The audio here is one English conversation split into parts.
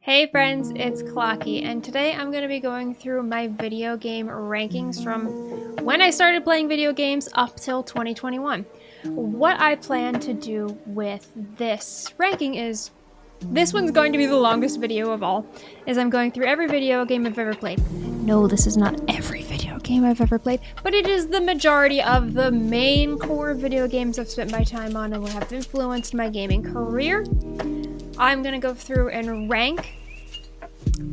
Hey friends, it's Clocky, and today I'm going to be going through my video game rankings from when I started playing video games up till 2021. What I plan to do with this ranking is, this one's going to be the longest video of all, is I'm going through every video game I've ever played. No, this is not every video game I've ever played, but it is the majority of the main core video games I've spent my time on and will have influenced my gaming career. I'm going to go through and rank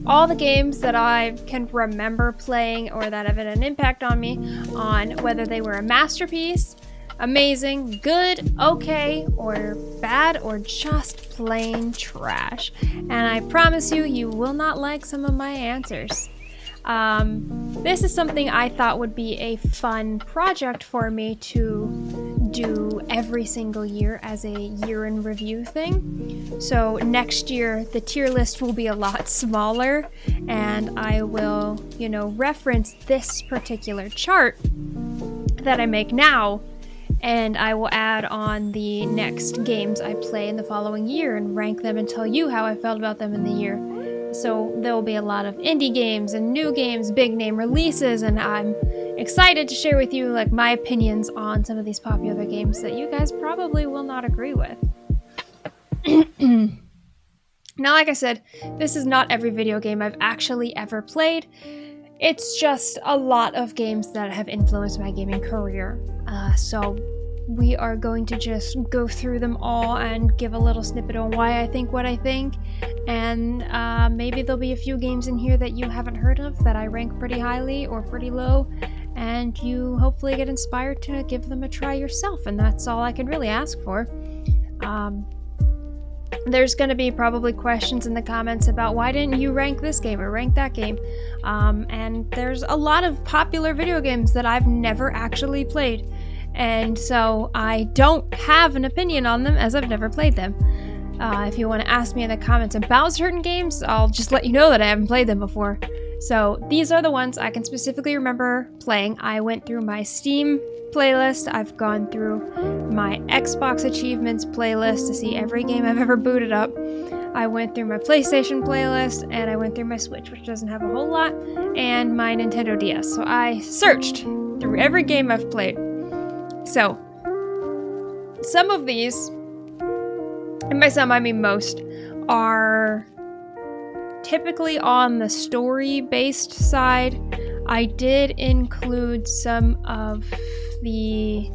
all the games that I can remember playing or that have had an impact on me, on whether they were a masterpiece, amazing, good, okay, or bad, or just plain trash. And I promise you, you will not like some of my answers. This is something I thought would be a fun project for me to do every single year as a year in review thing. So next year the tier list will be a lot smaller, and I will, reference this particular chart that I make now, and I will add on the next games I play in the following year and rank them and tell you how I felt about them in the year. So there will be a lot of indie games and new games, big name releases, and I'm excited to share with you my opinions on some of these popular games that you guys probably will not agree with. Now, like I said, this is not every video game I've actually ever played. It's just a lot of games that have influenced my gaming career. So we are going to just go through them all and give a little snippet on why I think what I think. And maybe there'll be a few games in here that you haven't heard of that I rank pretty highly or pretty low, and you hopefully get inspired to give them a try yourself, and that's all I can really ask for. There's going to be probably questions in the comments about why didn't you rank this game or rank that game, and there's a lot of popular video games that I've never actually played, and so I don't have an opinion on them as I've never played them. If you want to ask me in the comments about certain games, I'll just let you know that I haven't played them before. So these are the ones I can specifically remember playing. I went through my Steam playlist. I've gone through my Xbox achievements playlist to see every game I've ever booted up. I went through my PlayStation playlist, and I went through my Switch, which doesn't have a whole lot, and my Nintendo DS. So I searched through every game I've played. So some of these, and by some I mean most, are typically on the story-based side. I did include some of the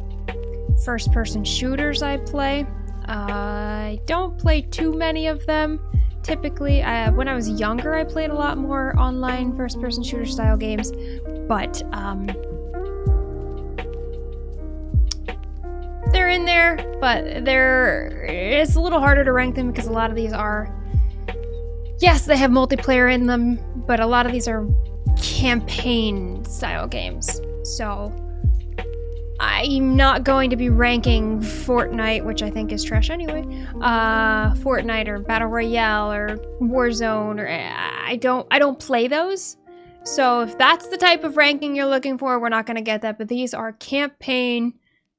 first-person shooters I play. I don't play too many of them. Typically, when I was younger, I played a lot more online first-person shooter style games, but they're in there, but it's a little harder to rank them because a lot of these are, yes, they have multiplayer in them, but a lot of these are campaign style games. So I'm not going to be ranking Fortnite, which I think is trash anyway, Fortnite or Battle Royale or Warzone, or I don't play those. So if that's the type of ranking you're looking for, we're not going to get that, but these are campaign,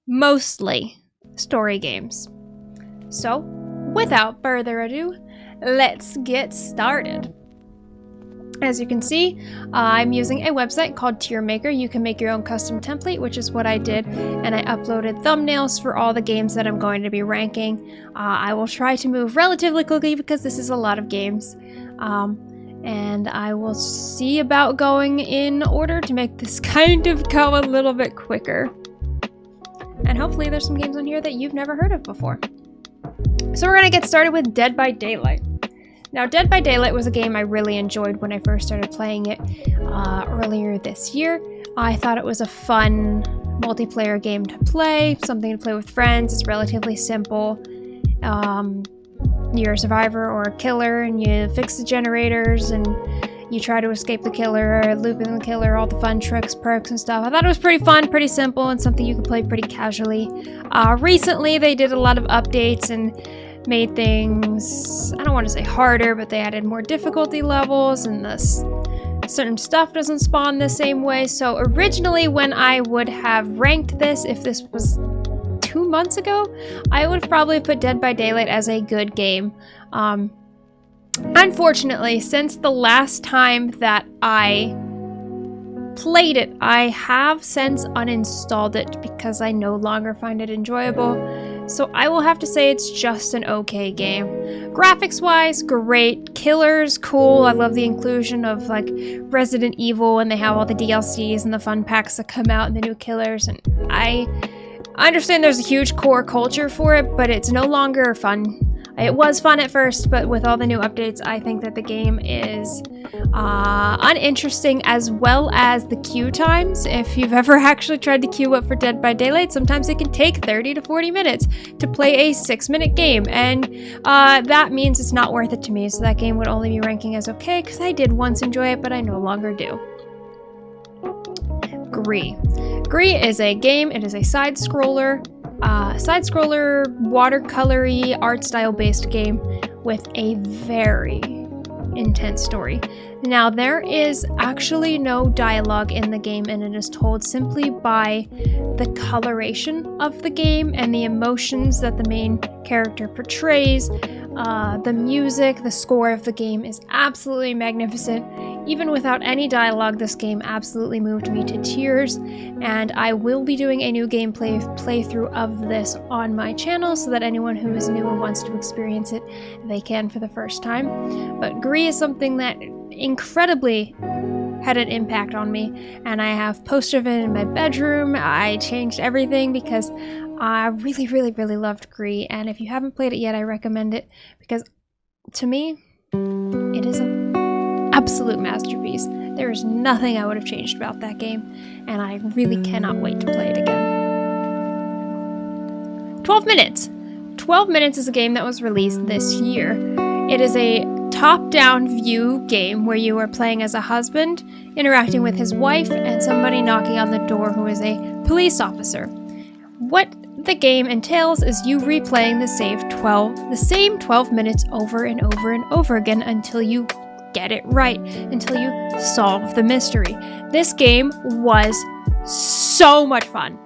mostly story games. So without further ado, let's get started. As you can see, I'm using a website called Tier Maker. You can make your own custom template, which is what I did, and I uploaded thumbnails for all the games that I'm going to be ranking. I will try to move relatively quickly because this is a lot of games, and I will see about going in order to make this kind of go a little bit quicker. And hopefully there's some games on here that you've never heard of before. So we're gonna get started with Dead by Daylight. Now, Dead by Daylight was a game I really enjoyed when I first started playing it earlier this year. I thought it was a fun multiplayer game to play, something to play with friends. It's relatively simple. You're a survivor or a killer, and you fix the generators, and you try to escape the killer, looping the killer, all the fun tricks, perks, and stuff. I thought it was pretty fun, pretty simple, and something you could play pretty casually. Recently, they did a lot of updates and made things, I don't want to say harder, but they added more difficulty levels, and certain stuff doesn't spawn the same way. So originally, when I would have ranked this, if this was 2 months ago, I would probably put Dead by Daylight as a good game. Unfortunately, since the last time that I played it, I have since uninstalled it because I no longer find it enjoyable. So I will have to say it's just an okay game. Graphics-wise, great. Killers, cool. I love the inclusion of like Resident Evil, and they have all the DLCs and the fun packs that come out and the new killers. And I understand there's a huge core culture for it, but it's no longer fun. It was fun at first, but with all the new updates, I think that the game is uninteresting, as well as the queue times. If you've ever actually tried to queue up for Dead by Daylight, sometimes it can take 30 to 40 minutes to play a 6-minute game, and that means it's not worth it to me. So that game would only be ranking as okay, because I did once enjoy it, but I no longer do. Gris. Gris is a game. It is a side-scroller watercolory art style based game with a very intense story. Now, there is actually no dialogue in the game, and it is told simply by the coloration of the game and the emotions that the main character portrays. The music, the score of the game is absolutely magnificent. Even without any dialogue, this game absolutely moved me to tears, and I will be doing a new gameplay playthrough of this on my channel so that anyone who is new and wants to experience it, they can for the first time. But Gris is something that incredibly had an impact on me, and I have posters of it in my bedroom. I changed everything because I really, really, really loved Gris, and if you haven't played it yet, I recommend it because to me, it is an absolute masterpiece. There is nothing I would have changed about that game, and I really cannot wait to play it again. 12 Minutes. 12 Minutes is a game that was released this year. It is a top-down view game where you are playing as a husband, interacting with his wife, and somebody knocking on the door who is a police officer. What the game entails is you replaying the same 12 minutes over and over and over again until you get it right, until you solve the mystery. This game was so much fun.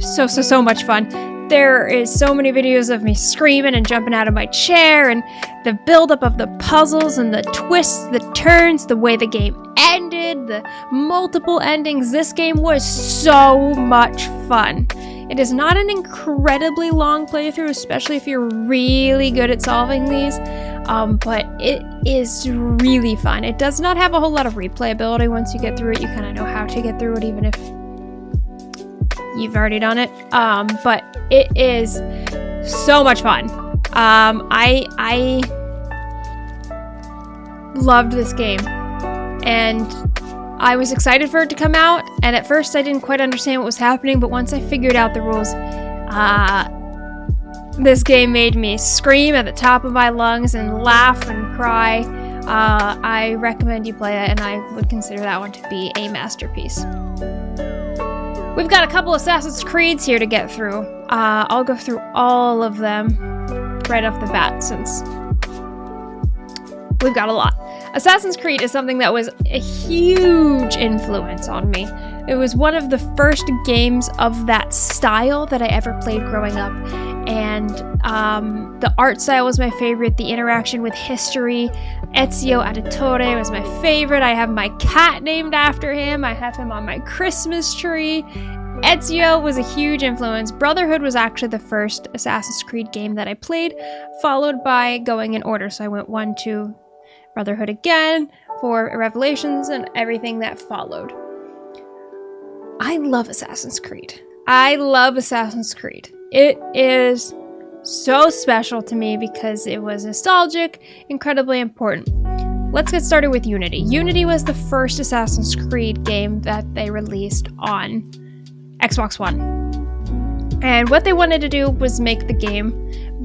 So much fun. There is so many videos of me screaming and jumping out of my chair, and the buildup of the puzzles and the twists, the turns, the way the game ended, the multiple endings. This game was so much fun. It is not an incredibly long playthrough, especially if you're really good at solving these, but it is really fun. It does not have a whole lot of replayability. Once you get through it, you kind of know how to get through it, even if you've already done it, but it is so much fun. I loved this game, and I was excited for it to come out, and at first I didn't quite understand what was happening, but once I figured out the rules, this game made me scream at the top of my lungs and laugh and cry. I recommend you play it, and I would consider that one to be a masterpiece. We've got a couple Assassin's Creeds here to get through. I'll go through all of them right off the bat since we've got a lot. Assassin's Creed is something that was a huge influence on me. It was one of the first games of that style that I ever played growing up. And the art style was my favorite. The interaction with history. Ezio Auditore was my favorite. I have my cat named after him. I have him on my Christmas tree. Ezio was a huge influence. Brotherhood was actually the first Assassin's Creed game that I played, followed by going in order. So I went 1, 2, Brotherhood again, for Revelations, and everything that followed. I love Assassin's Creed. I love Assassin's Creed. It is so special to me because it was nostalgic, incredibly important. Let's get started with Unity. Unity was the first Assassin's Creed game that they released on Xbox One. And what they wanted to do was make the game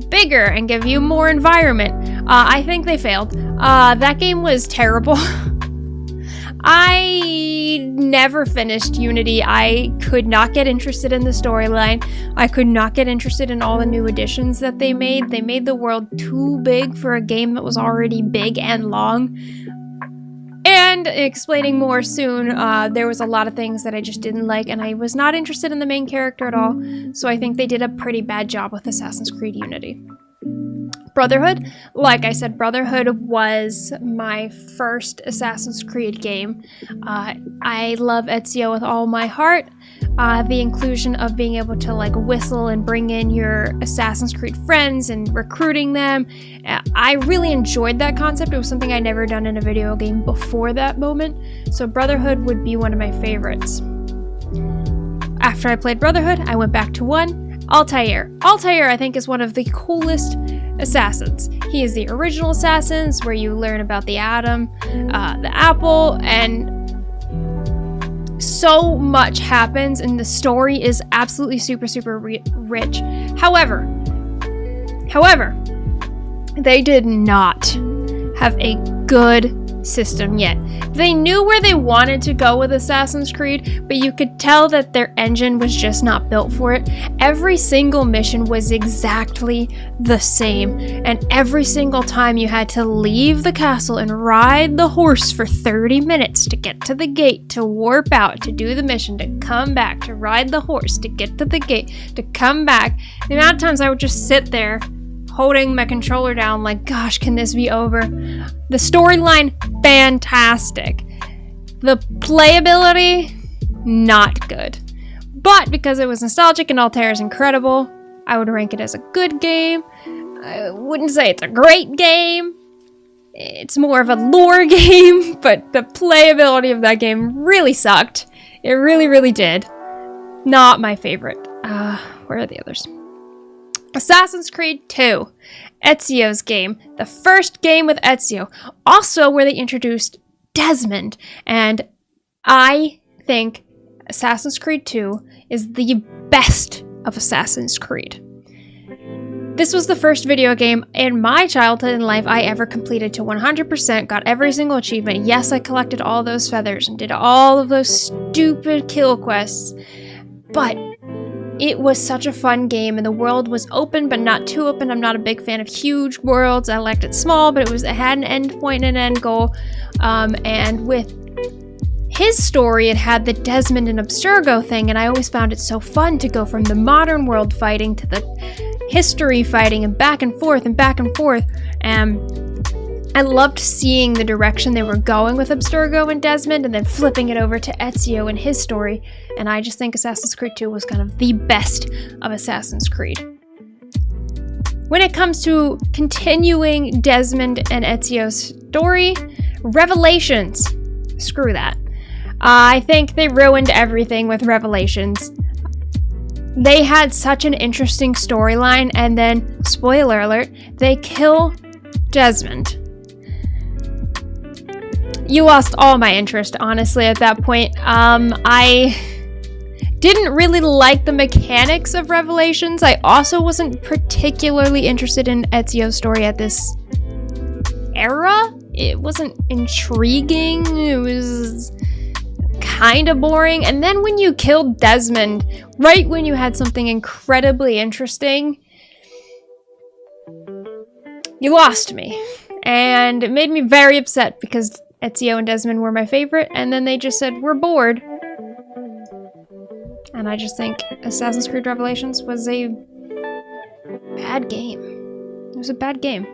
bigger and give you more environment. I think they failed. That game was terrible. I never finished Unity. I could not get interested in the storyline. I could not get interested in all the new additions that they made. They made the world too big for a game that was already big and long. And explaining more soon, there was a lot of things that I just didn't like, and I was not interested in the main character at all, so I think they did a pretty bad job with Assassin's Creed Unity. Brotherhood. Like I said, Brotherhood was my first Assassin's Creed game. I love Ezio with all my heart. The inclusion of being able to like whistle and bring in your Assassin's Creed friends and recruiting them. I really enjoyed that concept. It was something I'd never done in a video game before that moment. So Brotherhood would be one of my favorites. After I played Brotherhood, I went back to 1. Altair. Altair, I think, is one of the coolest assassins. He is the original assassins, where you learn about the atom, the apple, and so much happens, and the story is absolutely super rich. However, they did not have a good system yet. They knew where they wanted to go with Assassin's Creed, but you could tell that their engine was just not built for it. Every single mission was exactly the same, and every single time you had to leave the castle and ride the horse for 30 minutes to get to the gate, to warp out, to do the mission, to come back, to ride the horse, to get to the gate, to come back. The amount of times I would just sit there holding my controller down like, gosh, can this be over? The storyline, fantastic. The playability, not good. But because it was nostalgic and Altair is incredible, I would rank it as a good game. I wouldn't say it's a great game. It's more of a lore game, but the playability of that game really sucked. It really did. Not my favorite. Where are the others? Assassin's Creed 2, Ezio's game, the first game with Ezio, also where they introduced Desmond, and I think Assassin's Creed 2 is the best of Assassin's Creed. This was the first video game in my childhood and life I ever completed to 100%, got every single achievement. Yes, I collected all those feathers and did all of those stupid kill quests, but it was such a fun game, and the world was open, but not too open. I'm not a big fan of huge worlds. I liked it small, but it had an end point and an end goal. And with his story, it had the Desmond and Abstergo thing, and I always found it so fun to go from the modern world fighting to the history fighting and back and forth and back and forth. I loved seeing the direction they were going with Abstergo and Desmond, and then flipping it over to Ezio and his story. And I just think Assassin's Creed 2 was kind of the best of Assassin's Creed. When it comes to continuing Desmond and Ezio's story, Revelations. Screw that. I think they ruined everything with Revelations. They had such an interesting storyline, and then, spoiler alert, they kill Desmond. You lost all my interest, honestly, at that point. I didn't really like the mechanics of Revelations. I also wasn't particularly interested in Ezio's story at this era. It wasn't intriguing. It was kind of boring. And then when you killed Desmond, right when you had something incredibly interesting, you lost me. And it made me very upset because Ezio and Desmond were my favorite, and then they just said, we're bored. And I just think Assassin's Creed Revelations was a bad game. It was a bad game.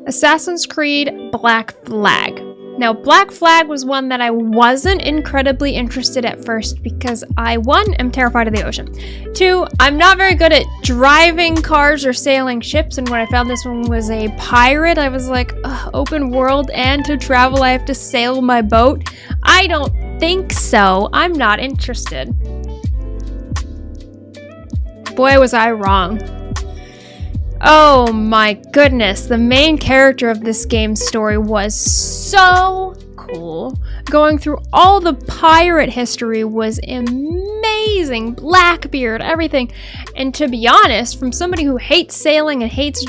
Assassin's Creed Black Flag. Now, Black Flag was one that I wasn't incredibly interested at first because I, 1, am terrified of the ocean. 2, I'm not very good at driving cars or sailing ships, and when I found this one was a pirate, I was like, open world, and to travel I have to sail my boat? I don't think so. I'm not interested. Boy, was I wrong. Oh my goodness, the main character of this game's story was so cool. Going through all the pirate history was amazing. Blackbeard, everything. And to be honest, from somebody who hates sailing and hates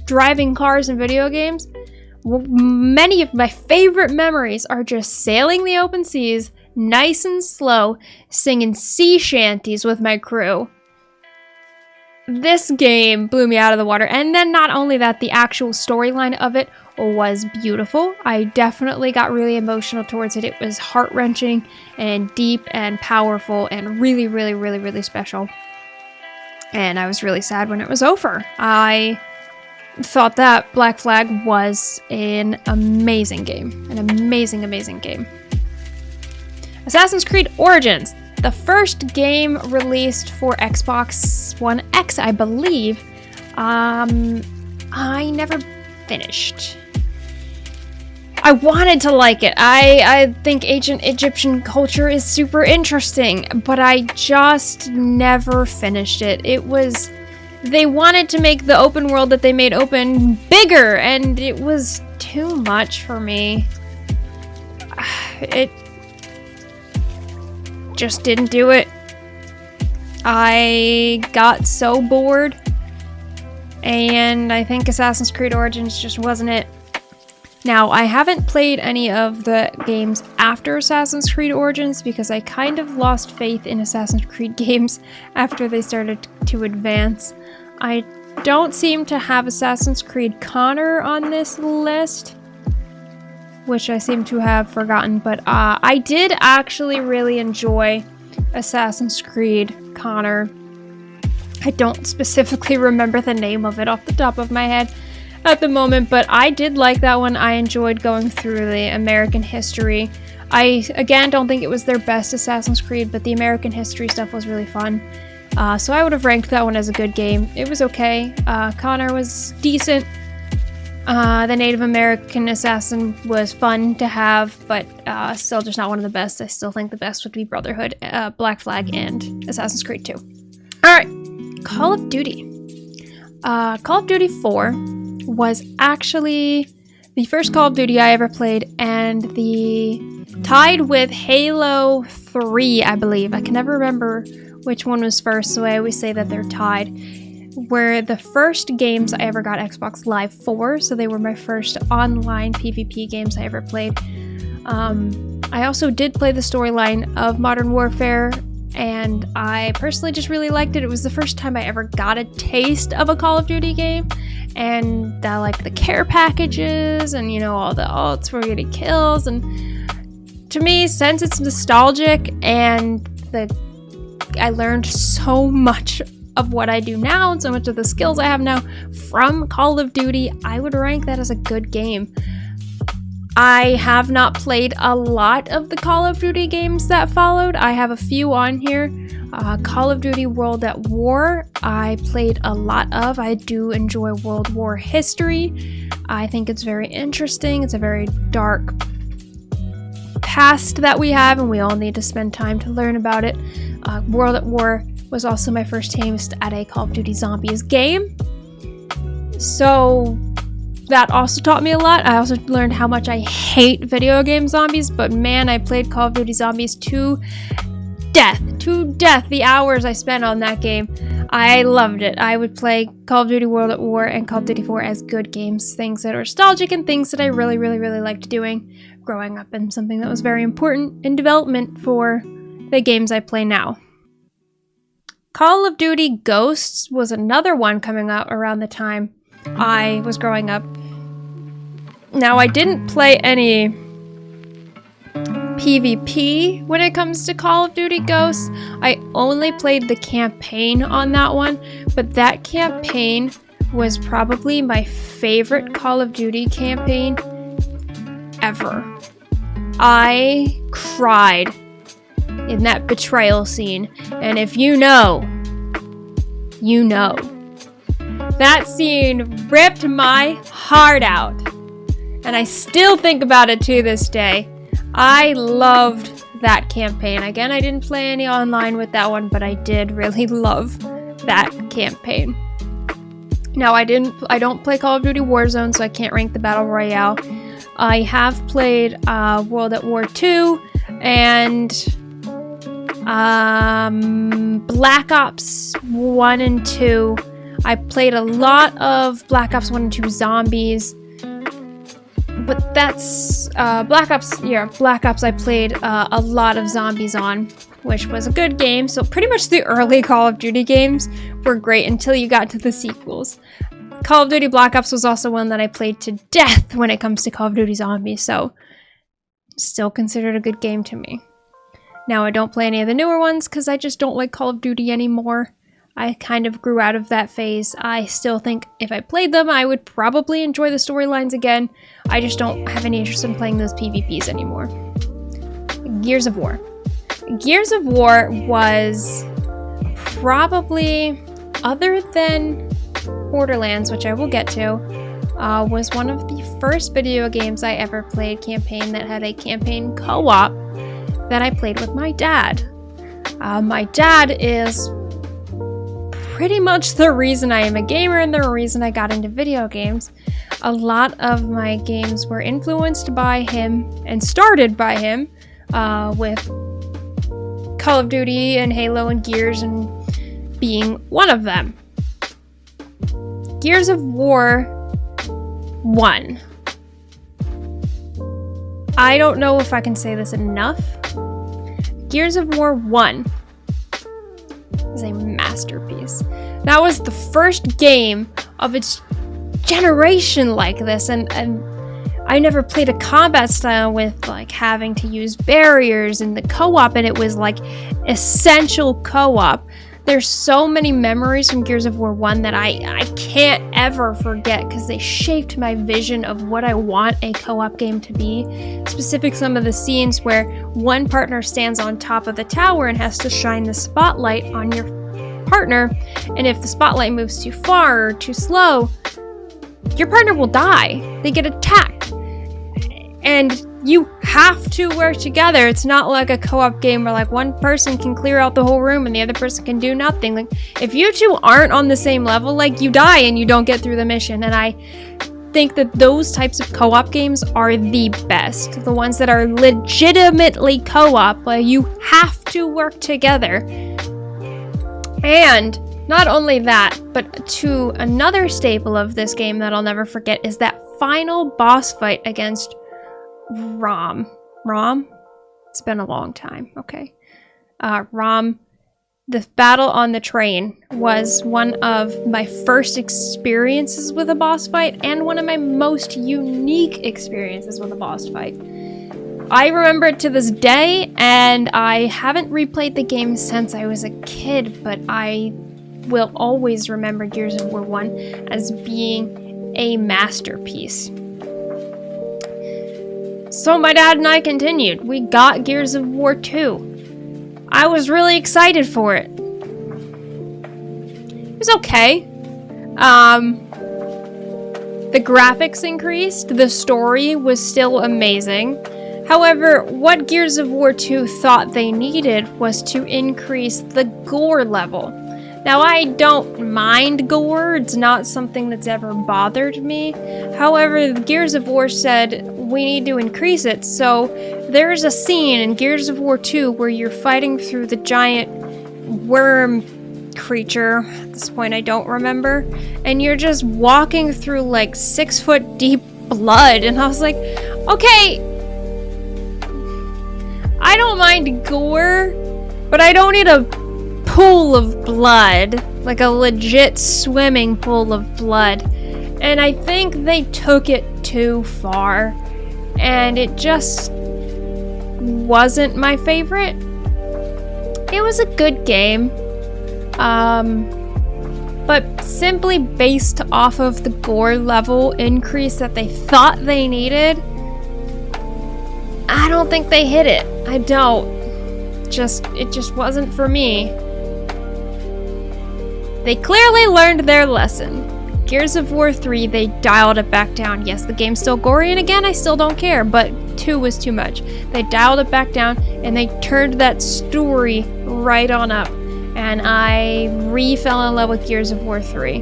driving cars in video games, many of my favorite memories are just sailing the open seas, nice and slow, singing sea shanties with my crew. This game blew me out of the water, and then not only that, the actual storyline of it was beautiful. I definitely got really emotional towards it. It was heart-wrenching and deep and powerful and really special. And I was really sad when it was over. I thought that Black Flag was an amazing game. An amazing, amazing game. Assassin's Creed Origins. The first game released for Xbox One X, I believe. I never finished. I wanted to like it. I think ancient Egyptian culture is super interesting, but I just never finished it. They wanted to make the open world that they made open bigger, and it was too much for me. It just didn't do it. I got so bored, and I think Assassin's Creed Origins just wasn't it. Now, I haven't played any of the games after Assassin's Creed Origins because I kind of lost faith in Assassin's Creed games after they started to advance. I don't seem to have Assassin's Creed Connor on this list, which I seem to have forgotten, but I did actually really enjoy Assassin's Creed Connor. I don't specifically remember the name of it off the top of my head at the moment, but I did like that one. I enjoyed going through the American history. I, again, don't think it was their best Assassin's Creed, but the American history stuff was really fun. So I would have ranked that one as a good game. It was okay. Connor was decent. The Native American assassin was fun to have, but still just not one of the best. I still think the best would be Brotherhood, Black Flag, and Assassin's Creed 2. Alright, Call of Duty. Call of Duty 4 was actually the first Call of Duty I ever played, and tied with Halo 3, I believe. I can never remember which one was first, so I always say that they're tied. Were the first games I ever got Xbox Live for, so they were my first online PvP games I ever played. I also did play the storyline of Modern Warfare, and I personally just really liked it. It was the first time I ever got a taste of a Call of Duty game, and I liked the care packages and, you know, all the alts for getting kills. And to me, since it's nostalgic and I learned so much of what I do now and so much of the skills I have now from Call of Duty, I would rank that as a good game. I have not played a lot of the Call of Duty games that followed. I have a few on here. Call of Duty World at War, I played a lot of. I do enjoy World War history. I think it's very interesting. It's a very dark past that we have, and we all need to spend time to learn about it. World at War was also my first taste at a Call of Duty Zombies game. So that also taught me a lot. I also learned how much I hate video game zombies, but man, I played Call of Duty Zombies to death. The hours I spent on that game. I loved it. I would play Call of Duty World at War and Call of Duty 4 as good games, things that are nostalgic and things that I really, really, really liked doing growing up, and something that was very important in development for the games I play now. Call of Duty Ghosts was another one coming out around the time I was growing up. Now, I didn't play any PvP when it comes to Call of Duty Ghosts. I only played the campaign on that one, but that campaign was probably my favorite Call of Duty campaign ever. I cried in that betrayal scene, and if you know, you know. That scene ripped my heart out, and I still think about it to this day. I loved that campaign. Again, I didn't play any online with that one, but I did really love that campaign. Now, I don't play Call of Duty Warzone, so I can't rank the Battle Royale. I have played World at War 2 and Black Ops 1 and 2. I played a lot of Black Ops 1 and 2 Zombies, but that's Black Ops. Yeah, Black Ops I played a lot of Zombies on, which was a good game. So pretty much the early Call of Duty games were great until you got to the sequels. Call of Duty Black Ops was also one that I played to death when it comes to Call of Duty Zombies, so still considered a good game to me. Now, I don't play any of the newer ones because I just don't like Call of Duty anymore. I kind of grew out of that phase. I still think if I played them, I would probably enjoy the storylines again. I just don't have any interest in playing those PvPs anymore. Gears of War. Gears of War was probably, other than Borderlands, which I will get to, was one of the first video games I ever played campaign that had a campaign co-op that I played with my dad. My dad is pretty much the reason I am a gamer and the reason I got into video games. A lot of my games were influenced by him and started by him, with Call of Duty and Halo and Gears and being one of them. Gears of War 1. I don't know if I can say this enough. Gears of War 1 is a masterpiece. That was the first game of its generation like this, and I never played a combat style with like having to use barriers and the co-op, and it was like essential co-op. There's so many memories from Gears of War 1 that I can't ever forget because they shaped my vision of what I want a co-op game to be. Specific some of the scenes where one partner stands on top of the tower and has to shine the spotlight on your partner, and if the spotlight moves too far or too slow, your partner will die. They get attacked. And you have to work together. It's not like a co-op game where like one person can clear out the whole room and the other person can do nothing. Like if you two aren't on the same level, like you die and you don't get through the mission. And I think that those types of co-op games are the best. The ones that are legitimately co-op, like you have to work together. And not only that, but to another staple of this game that I'll never forget is that final boss fight against Rom? It's been a long time. Okay. Rom, the battle on the train was one of my first experiences with a boss fight and one of my most unique experiences with a boss fight. I remember it to this day, and I haven't replayed the game since I was a kid, but I will always remember Gears of War 1 as being a masterpiece. So my dad and I continued. We got Gears of War 2. I was really excited for it. It was okay. The graphics increased. The story was still amazing. However, what Gears of War 2 thought they needed was to increase the gore level. Now, I don't mind gore. It's not something that's ever bothered me. However, Gears of War said, we need to increase it. So there's a scene in Gears of War 2 where you're fighting through the giant worm creature. At this point, I don't remember. And you're just walking through like 6 foot deep blood. And I was like, okay, I don't mind gore, but I don't need a pool of blood, like a legit swimming pool of blood. And I think they took it too far, and it just wasn't my favorite. It was a good game, but simply based off of the gore level increase that they thought they needed, I don't think they hit it. I don't. It just wasn't for me. They clearly learned their lesson. Gears of War 3, they dialed it back down. Yes, the game's still gory, and again, I still don't care, but 2 was too much. They dialed it back down, and they turned that story right on up. And I fell in love with Gears of War 3.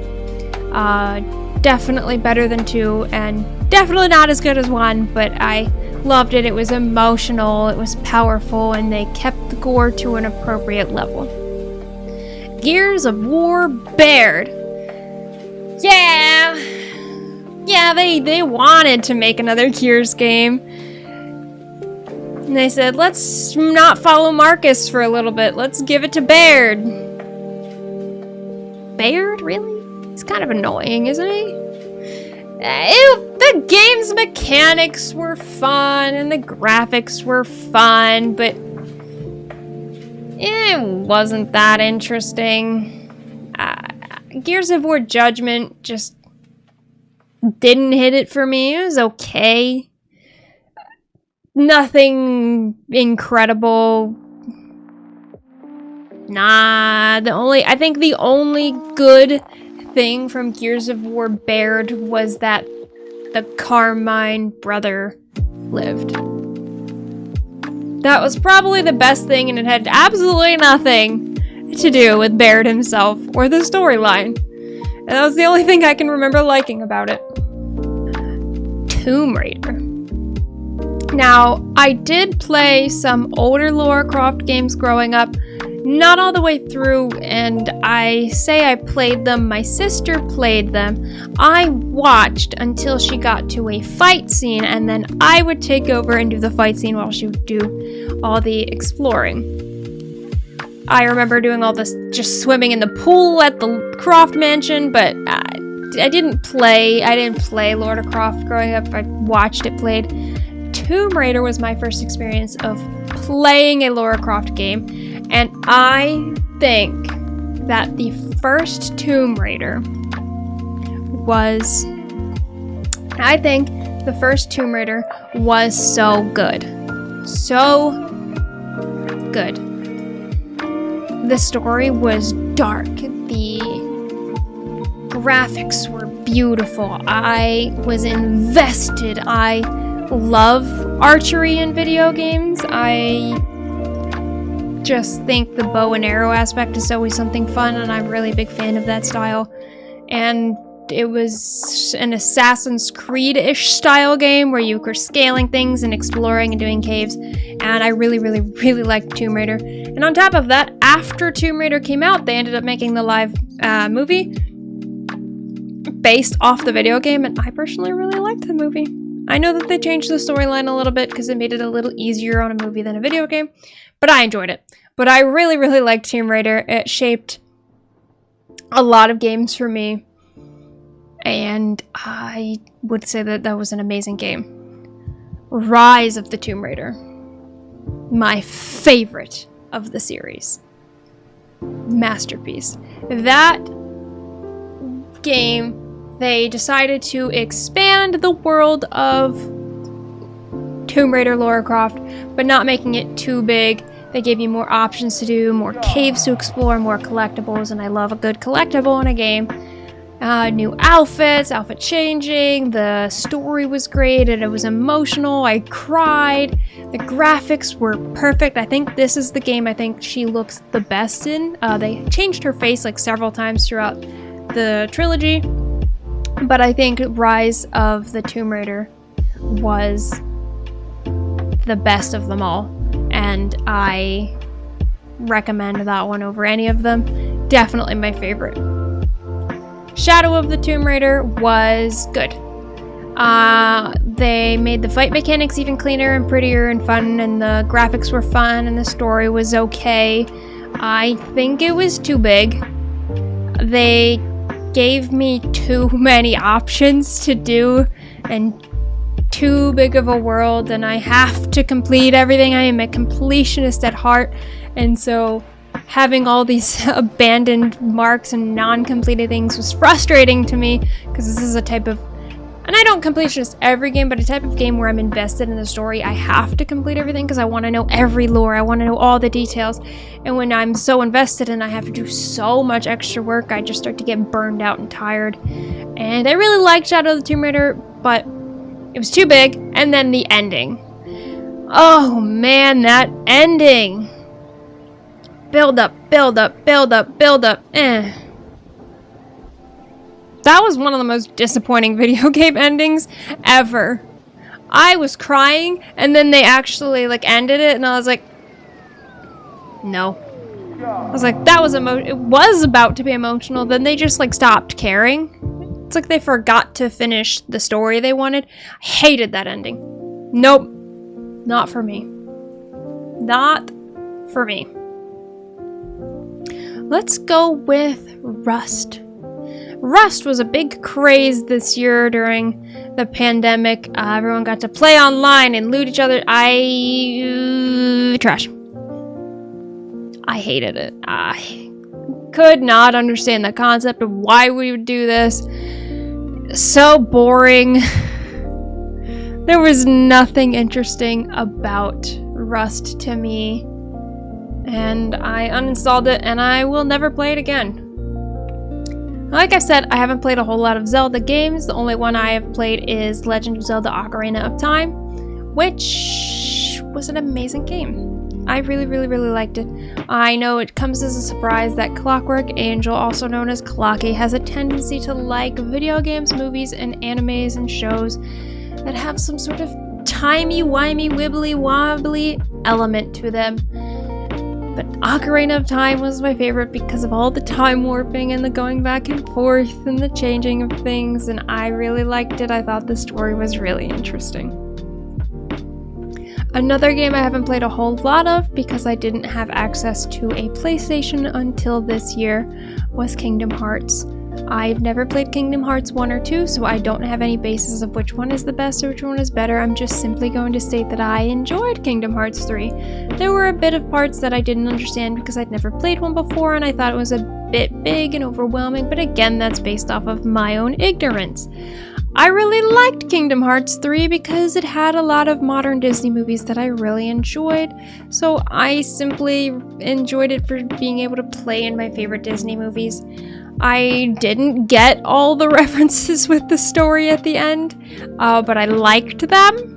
Definitely better than 2, and definitely not as good as 1, but I loved it. It was emotional, it was powerful, and they kept the gore to an appropriate level. Gears of War Baird. Yeah, they wanted to make another Gears game. And they said, let's not follow Marcus for a little bit. Let's give it to Baird. Baird? Really? He's kind of annoying, isn't he? The game's mechanics were fun, and the graphics were fun, but it wasn't that interesting. Gears of War Judgment just didn't hit it for me. It was okay. Nothing incredible. Nah, I think the only good thing from Gears of War Baird was that the Carmine brother lived. That was probably the best thing, and it had absolutely nothing to do with Baird himself or the storyline. And that was the only thing I can remember liking about it. Tomb Raider. Now, I did play some older Lara Croft games growing up, not all the way through, and I say I played them, my sister played them. I watched until she got to a fight scene, and then I would take over and do the fight scene while she would do all the exploring. I remember doing all this, just swimming in the pool at the Croft mansion, but I didn't play Lara Croft growing up. I watched it played. Tomb Raider was my first experience of playing a Lara Croft game, and I think that the first Tomb Raider was so good. So good. The story was dark. The graphics were beautiful. I was invested. I love archery in video games. I just think the bow and arrow aspect is always something fun, and I'm really a big fan of that style. And it was an Assassin's Creed-ish style game where you were scaling things and exploring and doing caves, and I really, really, really liked Tomb Raider. And on top of that, after Tomb Raider came out, they ended up making the live movie based off the video game, and I personally really liked the movie. I know that they changed the storyline a little bit because it made it a little easier on a movie than a video game, but I enjoyed it. But I really, really liked Tomb Raider. It shaped a lot of games for me, and I would say that that was an amazing game. Rise of the Tomb Raider. My favorite of the series. Masterpiece. That game, they decided to expand the world of Tomb Raider Lara Croft, but not making it too big. They gave you more options to do, more caves to explore, more collectibles, and I love a good collectible in a game. New outfits, outfit changing, the story was great, and it was emotional. I cried. The graphics were perfect. I think this is the game I think she looks the best in. They changed her face like several times throughout the trilogy, but I think Rise of the Tomb Raider was the best of them all, and I recommend that one over any of them. Definitely my favorite. Shadow of the Tomb Raider was good. They made the fight mechanics even cleaner and prettier and fun, and the graphics were fun, and the story was okay. I think it was too big. They gave me too many options to do, and too big of a world, and I have to complete everything. I am a completionist at heart, and so having all these abandoned marks and non-completed things was frustrating to me, because this is a type of, and I don't complete just every game, but a type of game where I'm invested in the story. I have to complete everything because I want to know every lore. I want to know all the details. And when I'm so invested and I have to do so much extra work, I just start to get burned out and tired. And I really liked Shadow of the Tomb Raider, but it was too big. And then the ending. Oh man, that ending. Build up, build up, build up, build up. That was one of the most disappointing video game endings ever. I was crying, and then they actually like ended it, and I was like, no. I was like, that was it was about to be emotional, then they just like stopped caring. It's like they forgot to finish the story they wanted. I hated that ending. Nope. Not for me. Not for me. Let's go with Rust. Rust was a big craze this year during the pandemic. Everyone got to play online and loot each other. Trash. I hated it. could not understand the concept of why we would do this. So boring. There was nothing interesting about Rust to me. And I uninstalled it, and I will never play it again. Like I said, I haven't played a whole lot of Zelda games. The only one I have played is Legend of Zelda Ocarina of Time, which was an amazing game. I really liked it. I know it comes as a surprise that Clockwork Angel, also known as Clocky, has a tendency to like video games, movies, and animes and shows that have some sort of timey-wimey, wibbly-wobbly element to them. But Ocarina of Time was my favorite because of all the time warping and the going back and forth and the changing of things, and I really liked it. I thought the story was really interesting. Another game I haven't played a whole lot of because I didn't have access to a PlayStation until this year was Kingdom Hearts. I've never played Kingdom Hearts 1 or 2, so I don't have any basis of which one is the best or which one is better. I'm just simply going to state that I enjoyed Kingdom Hearts 3. There were a bit of parts that I didn't understand because I'd never played one before and I thought it was a bit big and overwhelming, but again, that's based off of my own ignorance. I really liked Kingdom Hearts 3 because it had a lot of modern Disney movies that I really enjoyed, so I simply enjoyed it for being able to play in my favorite Disney movies. I didn't get all the references with the story at the end, but I liked them.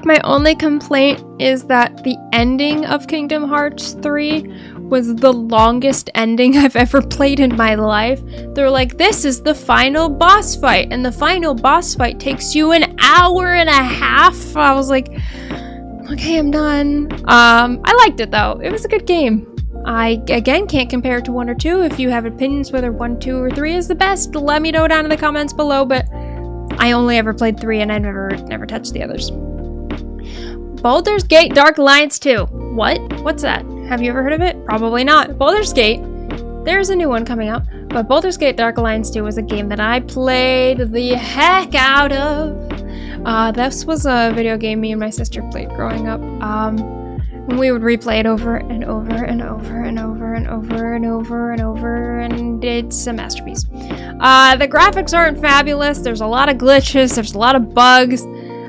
My only complaint is that the ending of Kingdom Hearts 3 was the longest ending I've ever played in my life. They're like, this is the final boss fight, and the final boss fight takes you an hour and a half. I was like, okay, I'm done. I liked it though. It was a good game. I, again, can't compare it to 1 or 2. If you have opinions whether 1, 2, or 3 is the best, let me know down in the comments below, but I only ever played 3 and I never touched the others. Baldur's Gate Dark Alliance 2. What? What's that? Have you ever heard of it? Probably not. Baldur's Gate. There's a new one coming out, but Baldur's Gate Dark Alliance 2 was a game that I played the heck out of. This was a video game me and my sister played growing up. And we would replay it over and over and over and over and over and over and over, and it's a masterpiece. The graphics aren't fabulous, there's a lot of glitches, there's a lot of bugs.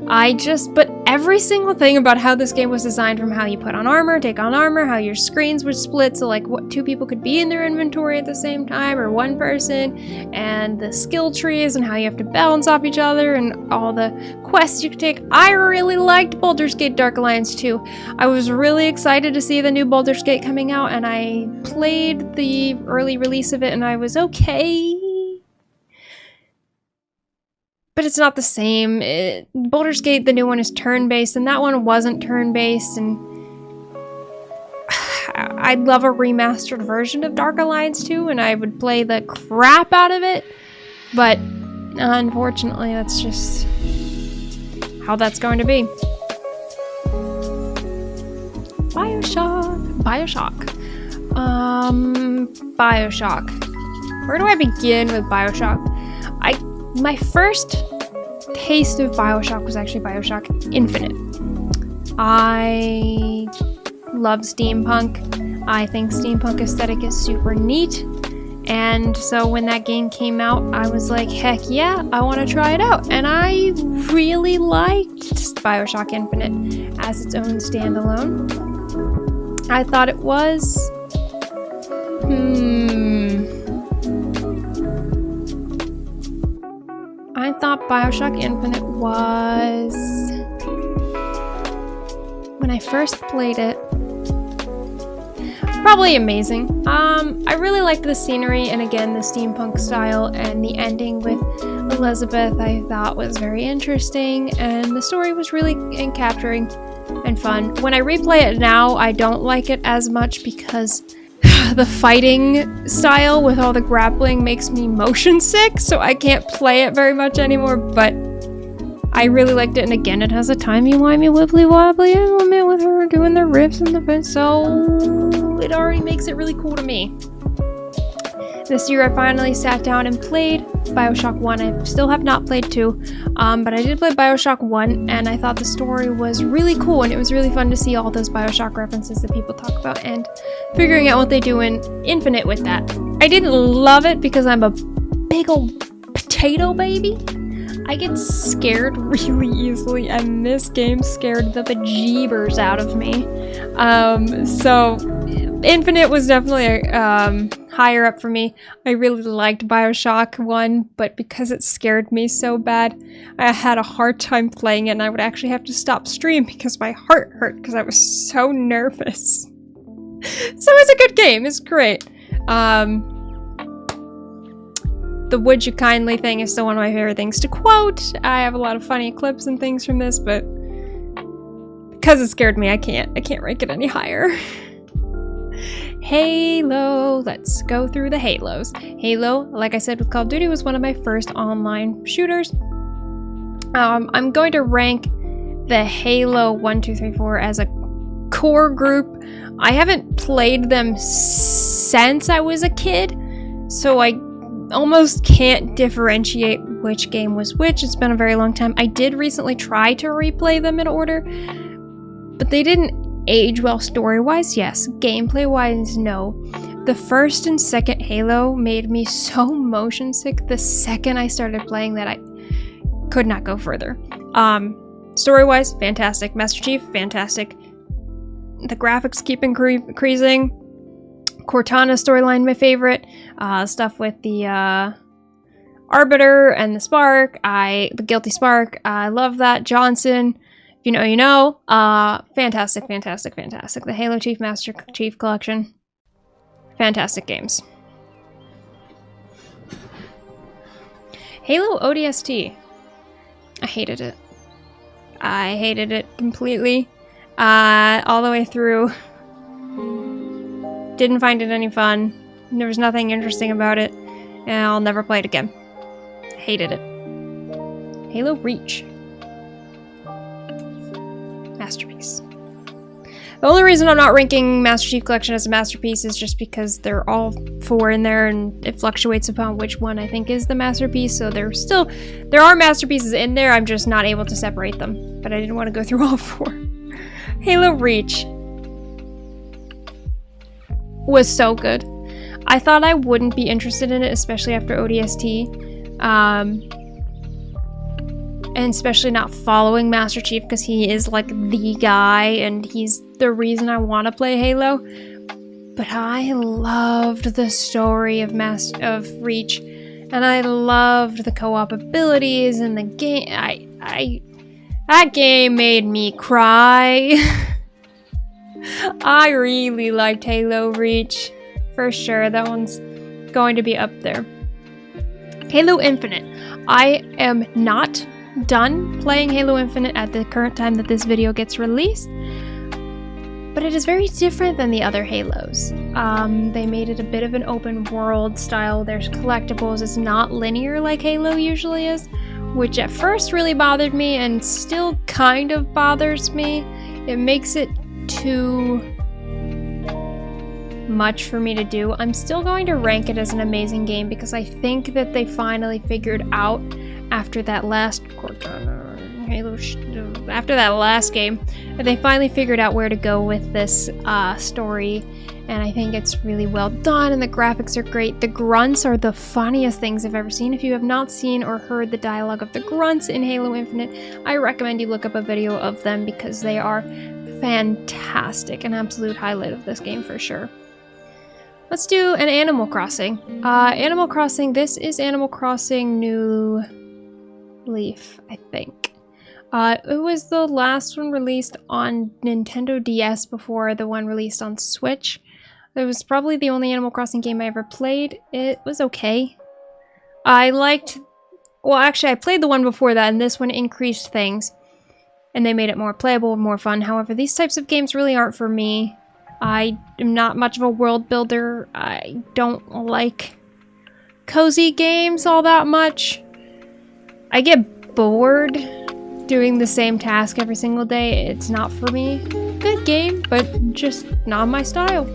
But every single thing about how this game was designed, from how you put on armor, take on armor, how your screens would split, so like what 2 people could be in their inventory at the same time, or 1 person, and the skill trees and how you have to balance off each other, and all the quests you could take. I really liked Baldur's Gate Dark Alliance 2. I was really excited to see the new Baldur's Gate coming out, and I played the early release of it, and I was okay. But it's not the same. Baldur's Gate, the new one, is turn-based, and that one wasn't turn-based, and I'd love a remastered version of Dark Alliance 2, and I would play the crap out of it, but unfortunately, that's just how that's going to be. Bioshock. Where do I begin with Bioshock? My first taste of Bioshock was actually Bioshock Infinite. I love steampunk. I think steampunk aesthetic is super neat. And so when that game came out, I was like, heck yeah, I want to try it out. And I really liked Bioshock Infinite as its own standalone. I thought it was... I thought Bioshock Infinite was... when I first played it, probably amazing. I really liked the scenery and again the steampunk style, and the ending with Elizabeth I thought was very interesting, and the story was really capturing and fun. When I replay it now, I don't like it as much because the fighting style with all the grappling makes me motion sick, so I can't play it very much anymore, but I really liked it, and again, it has a timey-wimey, wibbly-wobbly element with her doing the riffs and the bits, so it already makes it really cool to me. This year I finally sat down and played Bioshock 1. I still have not played 2, but I did play Bioshock 1, and I thought the story was really cool, and it was really fun to see all those Bioshock references that people talk about, and figuring out what they do in Infinite with that. I didn't love it because I'm a big old potato baby. I get scared really easily, and this game scared the bejeebers out of me. So Infinite was definitely higher up for me. I really liked Bioshock 1, but because it scared me so bad, I had a hard time playing it, and I would actually have to stop stream because my heart hurt because I was so nervous. So it's a good game. It's great. The "would you kindly" thing is still one of my favorite things to quote. I have a lot of funny clips and things from this, but because it scared me, I can't rank it any higher. Halo. Let's go through the Halos. Halo, like I said with Call of Duty, was one of my first online shooters. I'm going to rank the Halo 1, 2, 3, 4 as a core group. I haven't played them since I was a kid, so I almost can't differentiate which game was which. It's been a very long time. I did recently try to replay them in order, but they didn't age well. Story-wise, yes. Gameplay-wise, no. The first and second Halo made me so motion sick the second I started playing that I could not go further. Story-wise, fantastic. Master Chief, fantastic. The graphics keep increasing. Cortana storyline, my favorite. Stuff with the Arbiter and the Spark. The Guilty Spark. I love that. Johnson. If you know, you know. Fantastic, fantastic, fantastic. The Halo Chief, Master Chief Collection. Fantastic games. Halo ODST. I hated it. I hated it completely. All the way through. Didn't find it any fun. There was nothing interesting about it. And I'll never play it again. Hated it. Halo Reach. Masterpiece. The only reason I'm not ranking Master Chief Collection as a masterpiece is just because they're all 4 in there and it fluctuates upon which one I think is the masterpiece. So there are masterpieces in there, I'm just not able to separate them. But I didn't want to go through all 4. Halo Reach was so good. I thought I wouldn't be interested in it, especially after ODST. And especially not following Master Chief, because he is like the guy and he's the reason I want to play Halo. But I loved the story of Reach, and I loved the co-op abilities and the game. That game made me cry. I really liked Halo Reach. For sure, that one's going to be up there. Halo Infinite. I am not done playing Halo Infinite at the current time that this video gets released, but it is very different than the other Halos. They made it a bit of an open world style. There's collectibles. It's not linear like Halo usually is, which at first really bothered me and still kind of bothers me. It makes it too much for me to do. I'm still going to rank it as an amazing game because I think that they finally figured out after that last after that last game, they finally figured out where to go with this story, and I think it's really well done, and the graphics are great. The grunts are the funniest things I've ever seen. If you have not seen or heard the dialogue of the grunts in Halo Infinite, I recommend you look up a video of them because they are fantastic. An absolute highlight of this game for sure. Let's do an Animal Crossing. Animal Crossing, this is Animal Crossing New Leaf, I think. It was the last one released on Nintendo DS before the one released on Switch. It was probably the only Animal Crossing game I ever played. It was okay. Well, actually, I played the one before that, and this one increased things. And they made it more playable, more fun. However, these types of games really aren't for me. I am not much of a world builder. I don't like cozy games all that much. I get bored doing the same task every single day. It's not for me. Good game, but just not my style.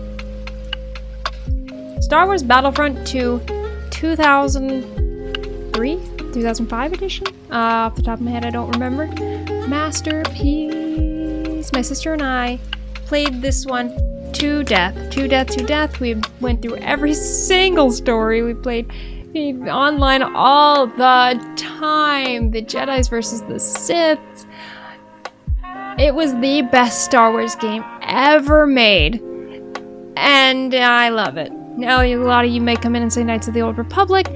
Star Wars Battlefront 2, 2000 3, 2005 edition. Off the top of my head, I don't remember. Masterpiece. My sister and I played this one to death. To death. We went through every single story. We played online all the time. The Jedis versus the Siths. It was the best Star Wars game ever made. And I love it. Now, a lot of you may come in and say Knights of the Old Republic.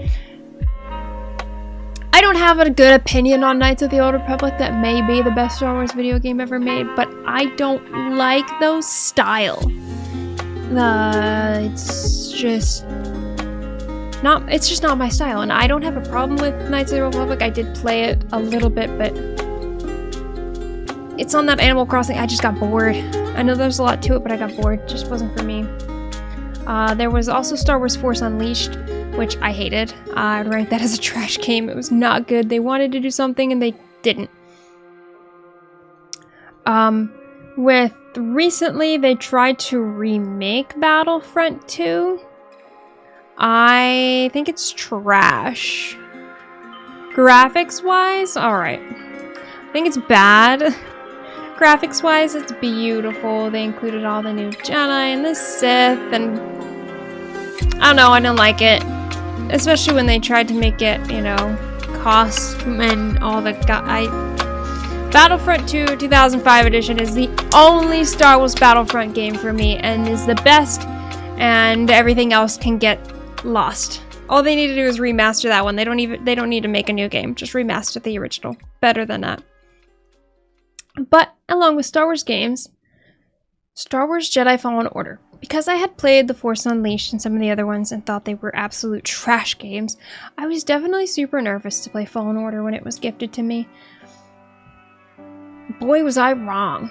I don't have a good opinion on Knights of the Old Republic. That may be the best Star Wars video game ever made, but I don't like those style. It's just not my style, and I don't have a problem with Knights of the Old Republic. I did play it a little bit, but it's on that Animal Crossing. I just got bored. I know there's a lot to it, but I got bored. It just wasn't for me. There was also Star Wars Force Unleashed, which I hated. I'd rank that as a trash game. It was not good. They wanted to do something and they didn't. With recently, they tried to remake Battlefront 2. I think it's trash. Graphics-wise, alright. I think it's bad. Graphics-wise, it's beautiful. They included all the new Jedi and the Sith, and I don't know, I don't like it. Especially when they tried to make it, you know, costume and all the Battlefront 2 2005 edition is the only Star Wars Battlefront game for me, and is the best, and everything else can get lost. All they need to do is remaster that one. They don't need to make a new game. Just remaster the original. Better than that. But along with Star Wars games, Star Wars Jedi Fallen Order. Because I had played The Force Unleashed and some of the other ones and thought they were absolute trash games, I was definitely super nervous to play Fallen Order when it was gifted to me. Boy, was I wrong.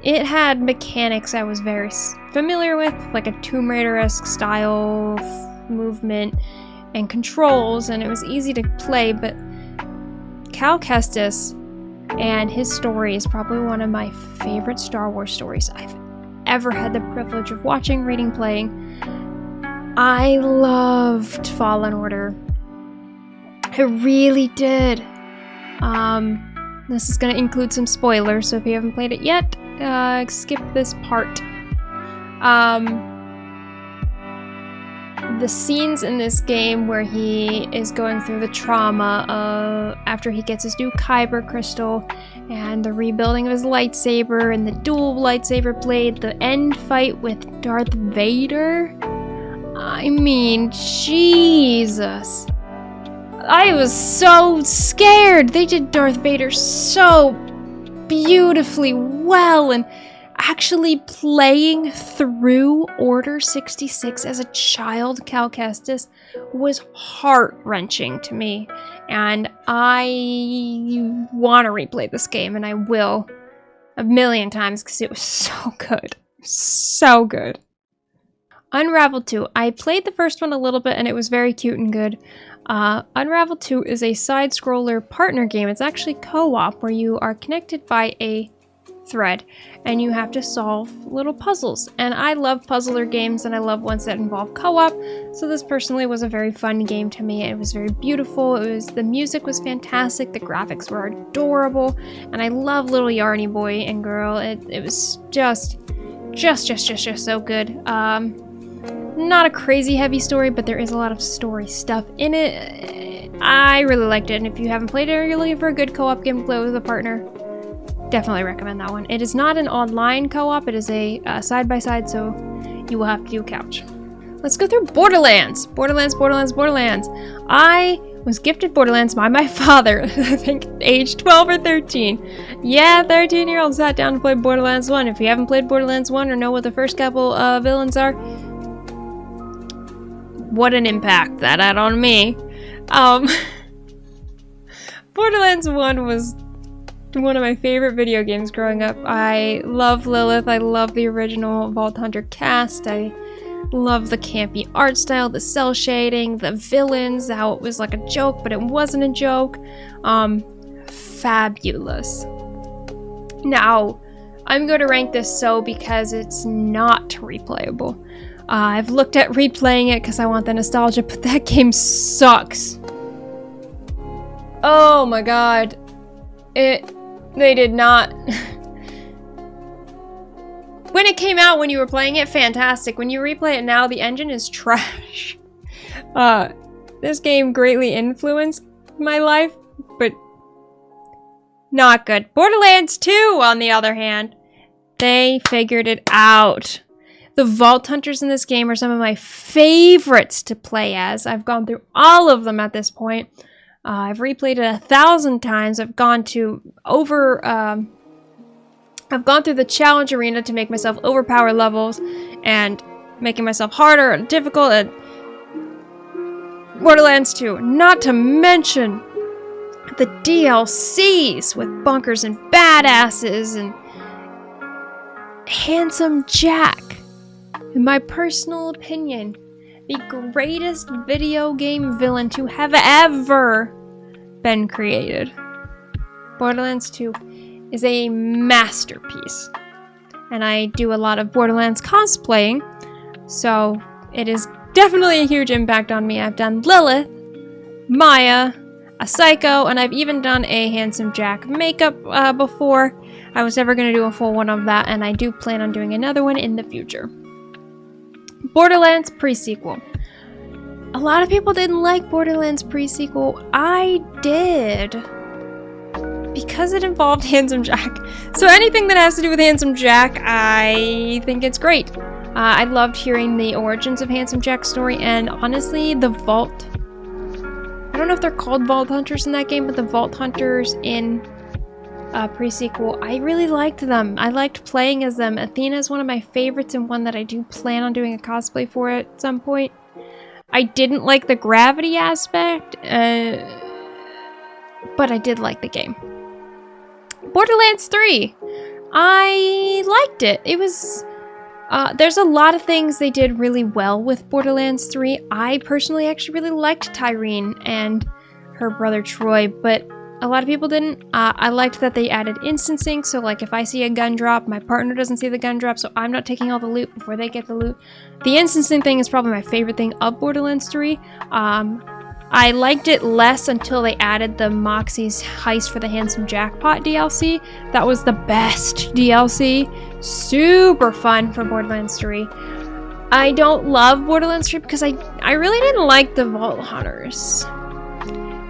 It had mechanics I was very familiar with, like a Tomb Raider-esque style movement and controls, and it was easy to play, but Cal Kestis and his story is probably one of my favorite Star Wars stories I've ever had the privilege of watching, reading, playing. I loved Fallen Order. I really did. This is going to include some spoilers, so if you haven't played it yet, skip this part. The scenes in this game where he is going through the trauma after he gets his new Kyber crystal, and the rebuilding of his lightsaber, and the dual lightsaber blade, the end fight with Darth Vader. I mean, Jesus. I was so scared. They did Darth Vader so beautifully well, and actually playing through Order 66 as a child, Cal Kestis, was heart-wrenching to me. And I want to replay this game, and I will a million times because it was so good. So good. Unraveled 2. I played the first one a little bit, and it was very cute and good. Unraveled 2 is a side-scroller partner game. It's actually co-op, where you are connected by a thread and you have to solve little puzzles, and I love puzzler games and I love ones that involve co-op, so this personally was a very fun game to me. It was very beautiful. The music was fantastic, the graphics were adorable, and I love little Yarny boy and girl. It was just so good. Not a crazy heavy story, but there is a lot of story stuff in it. I really liked it, and if you haven't played it or you're looking for a good co-op game to play with a partner, definitely recommend that one. It is not an online co-op, it is a side-by-side, so you will have to do a couch. Let's go through Borderlands. Borderlands. I was gifted Borderlands by my father, I think age 12 or 13. Yeah, 13-year-old sat down to play Borderlands 1. If you haven't played Borderlands 1 or know what the first couple villains are, what an impact that had on me. Borderlands 1 was one of my favorite video games growing up. I love Lilith. I love the original Vault Hunter cast. I love the campy art style, the cell shading, the villains, how it was like a joke, but it wasn't a joke. Fabulous. Now, I'm going to rank this so because it's not replayable. I've looked at replaying it because I want the nostalgia, but that game sucks. Oh my god. They did not. When it came out, when you were playing it, fantastic. When you replay it now, the engine is trash. This game greatly influenced my life, but not good. Borderlands 2, on the other hand, they figured it out. The Vault Hunters in this game are some of my favorites to play as. I've gone through all of them at this point. I've replayed it 1,000 times. I've gone through the challenge arena to make myself overpower levels and making myself harder and difficult at Borderlands 2. Not to mention the DLCs with bunkers and badasses and Handsome Jack. In my personal opinion, the greatest video game villain to have ever been created. Borderlands 2 is a masterpiece. And I do a lot of Borderlands cosplaying, so it is definitely a huge impact on me. I've done Lilith, Maya, a Psycho, and I've even done a Handsome Jack makeup before. I was never going to do a full one of that, and I do plan on doing another one in the future. Borderlands Pre-Sequel. A lot of people didn't like Borderlands Pre-Sequel. I did. Because it involved Handsome Jack. So anything that has to do with Handsome Jack, I think it's great. I loved hearing the origins of Handsome Jack's story, and honestly, the Vault... I don't know if they're called Vault Hunters in that game, but the Vault Hunters in Pre-Sequel, I really liked them. I liked playing as them. Athena is one of my favorites and one that I do plan on doing a cosplay for at some point. I didn't like the gravity aspect, but I did like the game. Borderlands 3. I liked it. It was... there's a lot of things they did really well with Borderlands 3. I personally actually really liked Tyreen and her brother Troy, but a lot of people didn't. I liked that they added instancing, so like if I see a gun drop, my partner doesn't see the gun drop, so I'm not taking all the loot before they get the loot. The instancing thing is probably my favorite thing of Borderlands 3. I liked it less until they added the Moxie's Heist for the Handsome Jackpot DLC. That was the best DLC. Super fun for Borderlands 3. I don't love Borderlands 3 because I really didn't like the Vault Hunters.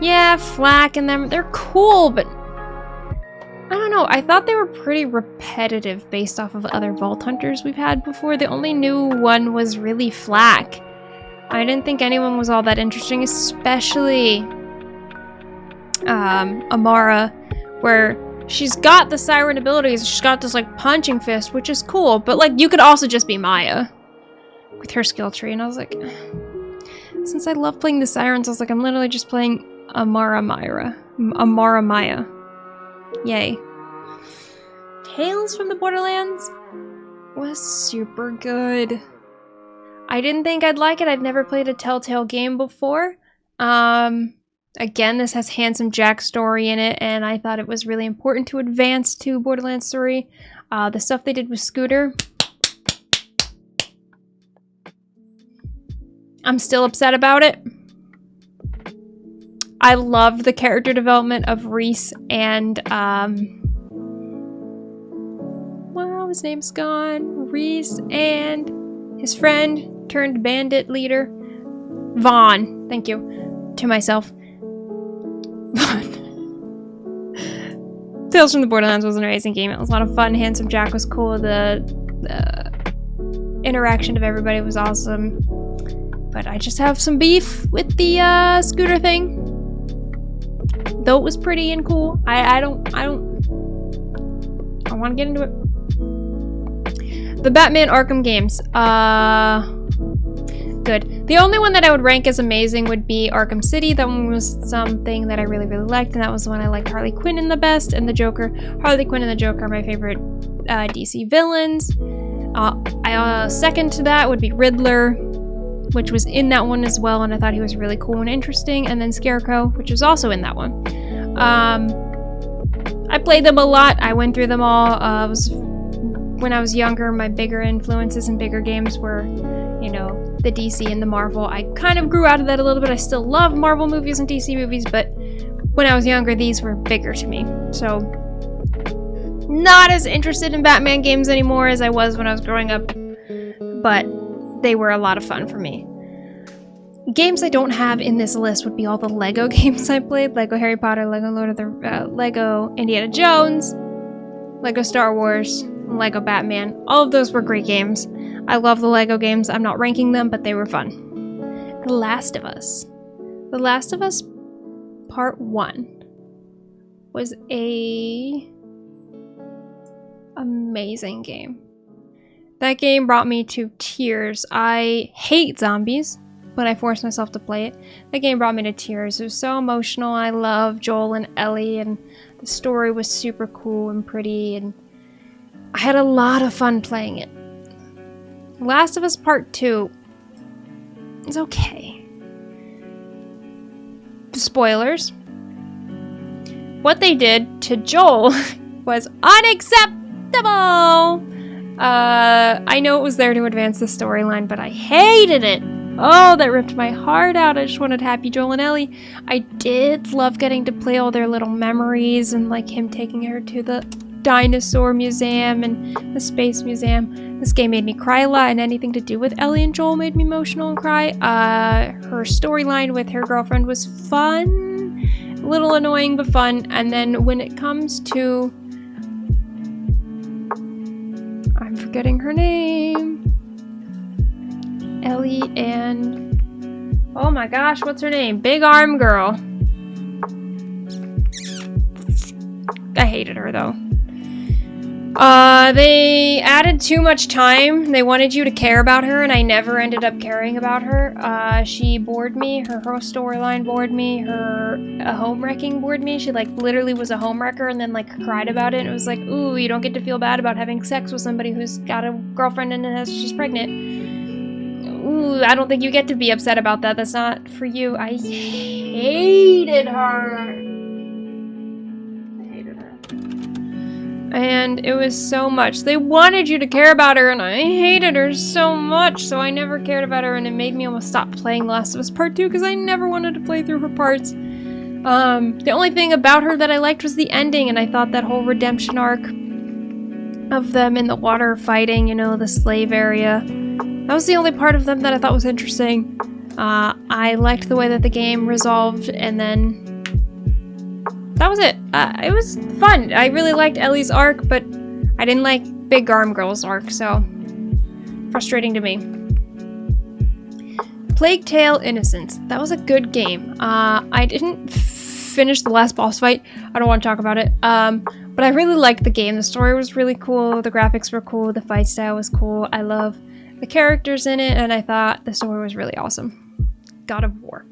Yeah, Flak and them, they're cool, but I don't know. I thought they were pretty repetitive based off of other Vault Hunters we've had before. The only new one was really Flak. I didn't think anyone was all that interesting, especially Amara, where she's got the siren abilities. She's got this like punching fist, which is cool, but like you could also just be Maya with her skill tree. And I was like, since I love playing the sirens, I was like, I'm literally just playing Amara Maya. Yay. Tales from the Borderlands was super good. I didn't think I'd like it. I'd never played a Telltale game before. Again, this has Handsome Jack's story in it, and I thought it was really important to advance to Borderlands 3. The stuff they did with Scooter, I'm still upset about it. I loved the character development of Reese and, well, his name's gone. Reese and his friend turned bandit leader, Vaughn. Thank you. To myself. Tales from the Borderlands was an amazing game. It was a lot of fun. Handsome Jack was cool. The interaction of everybody was awesome. But I just have some beef with the Scooter thing. Though it was pretty and cool, I want to get into it. The Batman Arkham games, good. The only one that I would rank as amazing would be Arkham City. That one was something that I really, really liked, and that was the one I liked Harley Quinn in the best, and the Joker. Harley Quinn and the Joker are my favorite DC villains. Second to that would be Riddler, which was in that one as well, and I thought he was really cool and interesting, and then Scarecrow, which was also in that one. I played them a lot. I went through them all. When I was younger, my bigger influences in bigger games were you know, the DC and the Marvel. I kind of grew out of that a little bit. I still love Marvel movies and DC movies, but when I was younger, these were bigger to me. So, not as interested in Batman games anymore as I was when I was growing up, but they were a lot of fun for me. Games I don't have in this list would be all the Lego games I played. Lego Harry Potter, Lego Lord of the... Lego Indiana Jones, Lego Star Wars, Lego Batman. All of those were great games. I love the Lego games. I'm not ranking them, but they were fun. The Last of Us. The Last of Us Part 1 was a amazing game. That game brought me to tears. I hate zombies, but I forced myself to play it. That game brought me to tears. It was so emotional. I love Joel and Ellie, and the story was super cool and pretty, and I had a lot of fun playing it. Last of Us Part 2 is okay. Spoilers. What they did to Joel was unacceptable! I know it was there to advance the storyline, but I hated it! Oh, that ripped my heart out. I just wanted happy Joel and Ellie. I did love getting to play all their little memories and like him taking her to the dinosaur museum and the space museum. This game made me cry a lot, and anything to do with Ellie and Joel made me emotional and cry. Her storyline with her girlfriend was fun. A little annoying, but fun. And then when it comes to... I'm forgetting her name. Ellie and... oh my gosh, what's her name? Big Arm Girl. I hated her though. They added too much time. They wanted you to care about her, and I never ended up caring about her. She bored me. Her storyline bored me. Her home wrecking bored me. She like literally was a home wrecker and then like cried about it. And it was like, ooh, you don't get to feel bad about having sex with somebody who's got a girlfriend and she's pregnant. Ooh, I don't think you get to be upset about that. That's not for you. I hated her. And it was so much. They wanted you to care about her, and I hated her so much, so I never cared about her, and it made me almost stop playing Last of Us Part 2 because I never wanted to play through her parts. The only thing about her that I liked was the ending, and I thought that whole redemption arc of them in the water fighting, you know, the slave area. That was the only part of them that I thought was interesting. I liked the way that the game resolved, and then that was it. It was fun. I really liked Ellie's arc, but I didn't like Big Arm Girl's arc, so frustrating to me. Plague Tale: Innocence. That was a good game. I didn't finish the last boss fight. I don't want to talk about it. But I really liked the game. The story was really cool. The graphics were cool. The fight style was cool. I love the characters in it, and I thought the story was really awesome. God of War.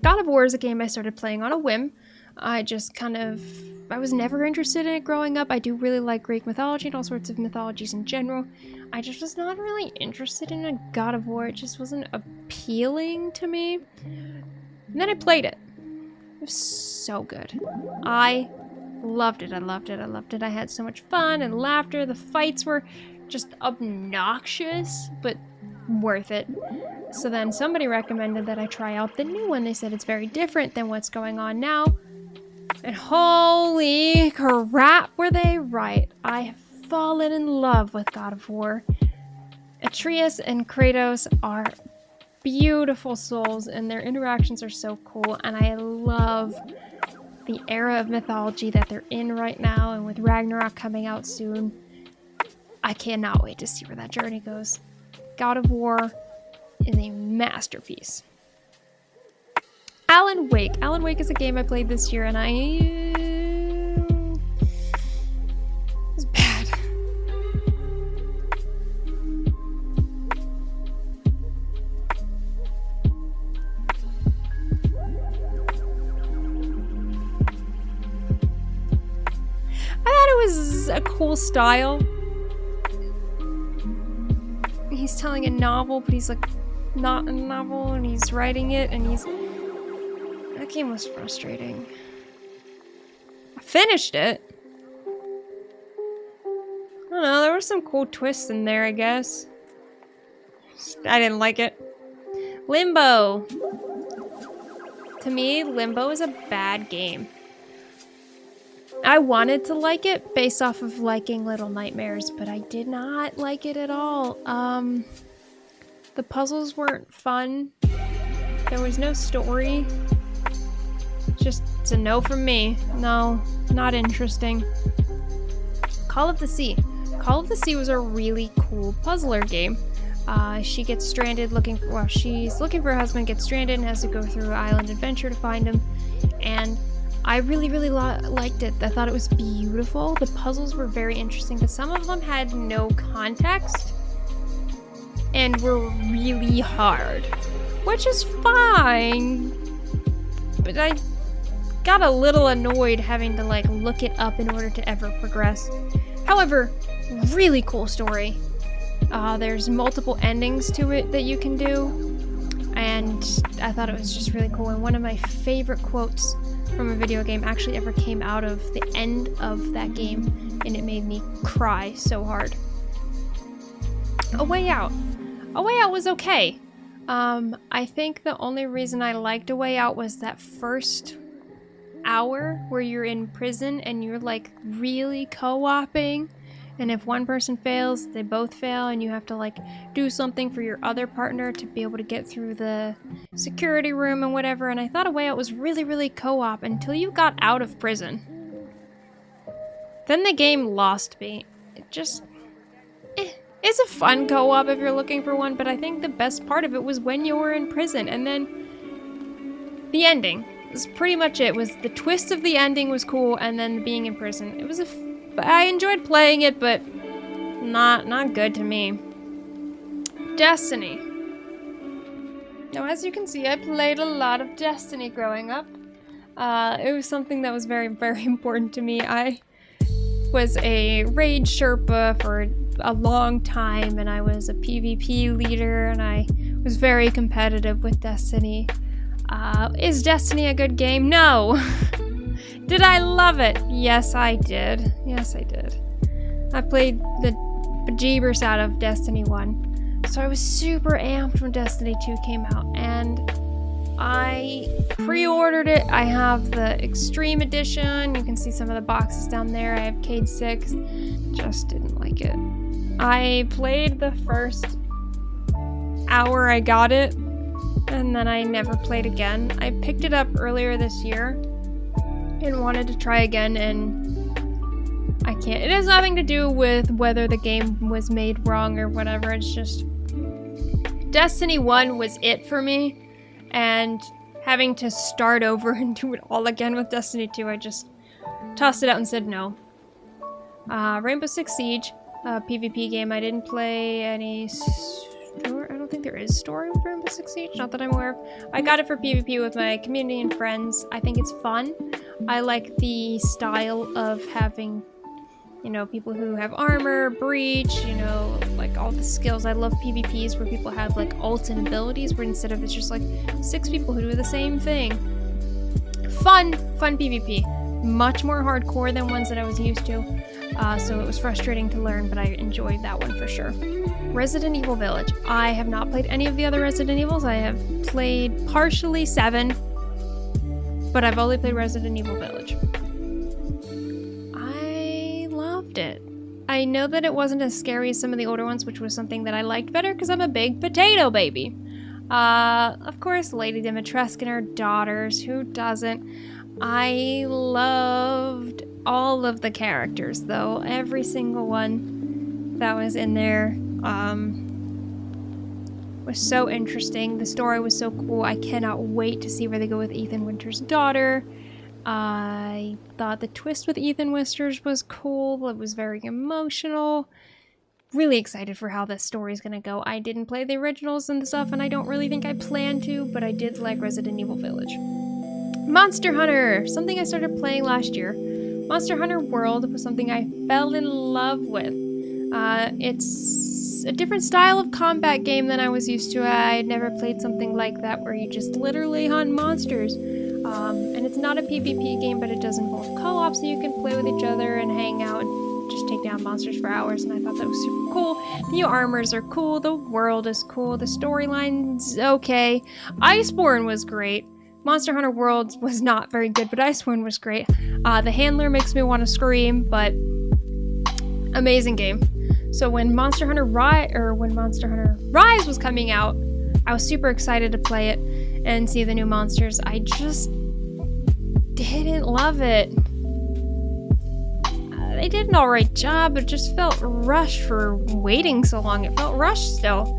God of War is a game I started playing on a whim. I was never interested in it growing up. I do really like Greek mythology and all sorts of mythologies in general. I just was not really interested in a God of War. It just wasn't appealing to me. And then I played it. It was so good. I loved it. I loved it. I loved it. I had so much fun and laughter. The fights were just obnoxious, but worth it. So then somebody recommended that I try out the new one. They said it's very different than what's going on now. And holy crap, were they right. I have fallen in love with God of War. Atreus and Kratos are beautiful souls, and their interactions are so cool, and I love the era of mythology that they're in right now, and with Ragnarok coming out soon, I cannot wait to see where that journey goes. God of War is a masterpiece. Alan Wake. Alan Wake is a game I played this year, and it was bad. I thought it was a cool style. He's telling a novel, but he's like not a novel, and he's writing it, and that game was frustrating. I finished it. I don't know, there were some cool twists in there, I guess. I didn't like it. Limbo. To me, Limbo is a bad game. I wanted to like it based off of liking Little Nightmares, but I did not like it at all. The puzzles weren't fun. There was no story. Just, it's a no from me. No, not interesting. Call of the Sea. Call of the Sea was a really cool puzzler game. She gets stranded she's looking for her husband, gets stranded, and has to go through an island adventure to find him. And I really, really liked it. I thought it was beautiful. The puzzles were very interesting, but some of them had no context and were really hard, which is fine. But I got a little annoyed having to like look it up in order to ever progress. However, really cool story. There's multiple endings to it that you can do, and I thought it was just really cool. And one of my favorite quotes from a video game actually ever came out of the end of that game, and it made me cry so hard. A Way Out. A Way Out was okay. I think the only reason I liked A Way Out was that first hour where you're in prison and you're like really co-oping, and if one person fails, they both fail, and you have to like do something for your other partner to be able to get through the security room and whatever. And I thought A Way Out was really, really co-op until you got out of prison. Then the game lost me. It just... It's a fun co-op if you're looking for one, but I think the best part of it was when you were in prison, and then the ending was pretty much it. Was the twist of the ending was cool, and then being in prison. It was I enjoyed playing it, but not good to me. Destiny. Now, as you can see, I played a lot of Destiny growing up. It was something that was very, very important to me. I was a raid Sherpa for a long time, and I was a PvP leader, and I was very competitive with Destiny. Is Destiny a good game? No! Did I love it? Yes, I did. Yes, I did. I played the bejeebers out of Destiny 1. So I was super amped when Destiny 2 came out, and I pre-ordered it. I have the Extreme Edition. You can see some of the boxes down there. I have Cade 6. Just didn't like it. I played the first hour I got it, and then I never played again. I picked it up earlier this year and wanted to try again, and I can't. It has nothing to do with whether the game was made wrong or whatever. It's just Destiny 1 was it for me, and having to start over and do it all again with Destiny 2, I just tossed it out and said no. Rainbow Six Siege, a PvP game. I didn't play any story. I don't think there is story with Rainbow Six Siege, not that I'm aware of. I got it for PvP with my community and friends. I think it's fun. I like the style of having, you know, people who have armor, breach, you know, like all the skills. I love PvPs where people have like ults and abilities, where instead of it's just like 6 people who do the same thing. Fun PvP. Much more hardcore than ones that I was used to. So it was frustrating to learn, but I enjoyed that one for sure. Resident Evil Village. I have not played any of the other Resident Evils. I have played partially 7, but I've only played Resident Evil Village. I loved it. I know that it wasn't as scary as some of the older ones, which was something that I liked better because I'm a big potato baby. Of course, Lady Dimitrescu and her daughters. Who doesn't? I loved all of the characters, though. Every single one that was in there was so interesting. The story was so cool. I cannot wait to see where they go with Ethan Winter's daughter. I thought the twist with Ethan Winters was cool. It was very emotional. Really excited for how this story is going to go. I didn't play the originals and stuff, and I don't really think I plan to, but I did like Resident Evil Village. Monster Hunter! Something I started playing last year. Monster Hunter World was something I fell in love with. It's a different style of combat game than I was used to. I had never played something like that where you just literally hunt monsters. And it's not a PvP game, but it does involve co-op, so you can play with each other and hang out and just take down down monsters for hours, and I thought that was super cool. The new armors are cool, the world is cool, the storyline's okay. Iceborne was great. Monster Hunter Worlds was not very good, but Iceborne was great. The handler makes me want to scream, but amazing game. So when Monster Hunter Rise was coming out, I was super excited to play it and see the new monsters. I just didn't love it. They did an alright job, but it just felt rushed for waiting so long. It felt rushed still.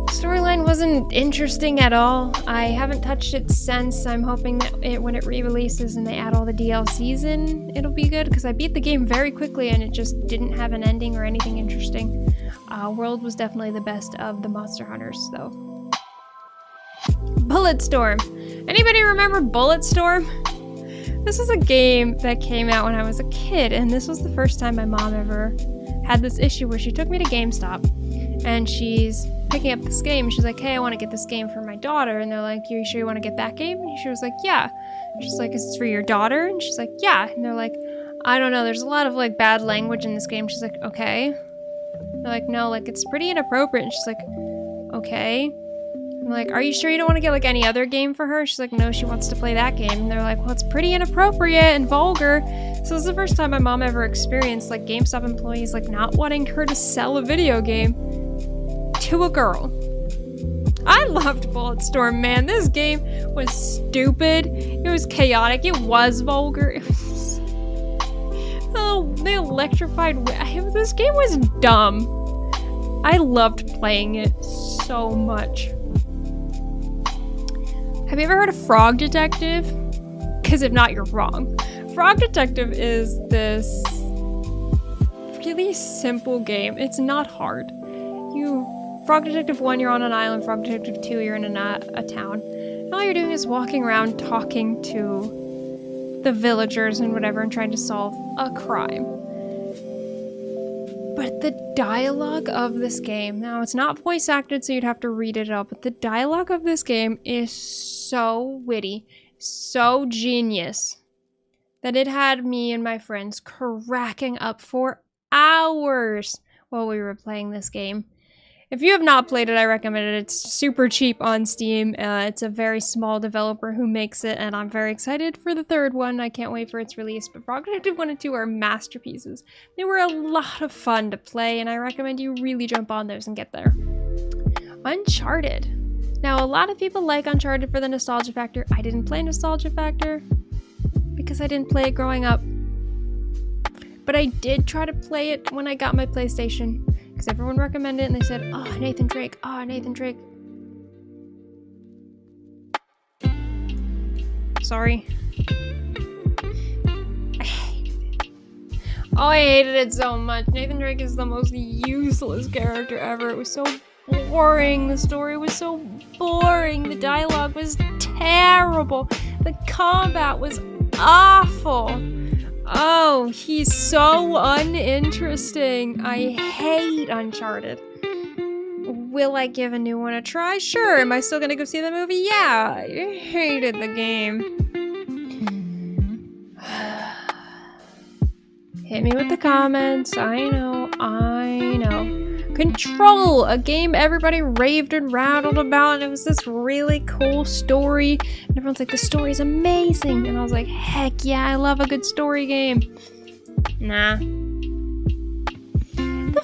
The storyline wasn't interesting at all. I haven't touched it since. I'm hoping that when it re-releases and they add all the DLCs in, it'll be good, because I beat the game very quickly and it just didn't have an ending or anything interesting. World was definitely the best of the Monster Hunters, though. Bulletstorm. Anybody remember Bulletstorm? This was a game that came out when I was a kid, and this was the first time my mom ever had this issue where she took me to GameStop, and she's picking up this game, and she's like, hey, I want to get this game for my daughter, and they're like, you sure you want to get that game? And she was like, yeah. She's like, is this for your daughter? And she's like, yeah. And they're like, I don't know, there's a lot of like bad language in this game. She's like, okay. They're like, no, like it's pretty inappropriate. And she's like, okay. I'm like, are you sure you don't want to get like any other game for her? She's like, no, she wants to play that game. And they're like, well, it's pretty inappropriate and vulgar. So this is the first time my mom ever experienced like GameStop employees like not wanting her to sell a video game to a girl. I loved Bulletstorm, man. This game was stupid. It was chaotic. It was vulgar. It was... oh, the electrified... this game was dumb. I loved playing it so much. Have you ever heard of Frog Detective? Because if not, you're wrong. Frog Detective is this really simple game. It's not hard. Frog Detective 1, you're on an island. Frog Detective 2, you're in a town. And all you're doing is walking around talking to the villagers and whatever and trying to solve a crime. But the dialogue of this game, now it's not voice acted, so you'd have to read it out, but the dialogue of this game is so witty, so genius, that it had me and my friends cracking up for hours while we were playing this game. If you have not played it, I recommend it. It's super cheap on Steam. It's a very small developer who makes it, and I'm very excited for the third one. I can't wait for its release. But Frog Detective 1 and 2 are masterpieces. They were a lot of fun to play, and I recommend you really jump on those and get there. Uncharted. Now, a lot of people like Uncharted for the nostalgia factor. I didn't play Nostalgia Factor because I didn't play it growing up. But I did try to play it when I got my PlayStation. Because everyone recommended it and they said, oh, Nathan Drake, oh, Nathan Drake. Sorry. I hated it. Oh, I hated it so much. Nathan Drake is the most useless character ever. It was so boring. The story was so boring. The dialogue was terrible. The combat was awful. Oh, he's so uninteresting. I hate Uncharted. Will I give a new one a try? Sure. Am I still gonna go see the movie? Yeah. I hated the game. Hit me with the comments. I know. Control, a game everybody raved and rattled about, and it was this really cool story, and everyone's like, the story's amazing, and I was like, heck yeah, I love a good story game. Nah. The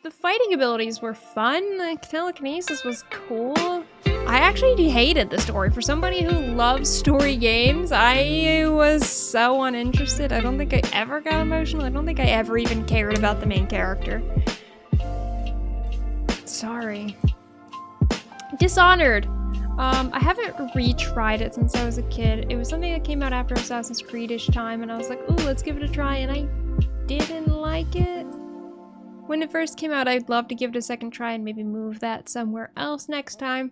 fighting abilities were fun, like telekinesis was cool. I actually hated the story. For somebody who loves story games, I was so uninterested. I don't think I ever got emotional. I don't think I ever even cared about the main character. Sorry. Dishonored. I haven't retried it since I was a kid. It was something that came out after Assassin's Creed-ish time, and I was like, ooh, let's give it a try, and I didn't like it. When it first came out, I'd love to give it a second try and maybe move that somewhere else next time.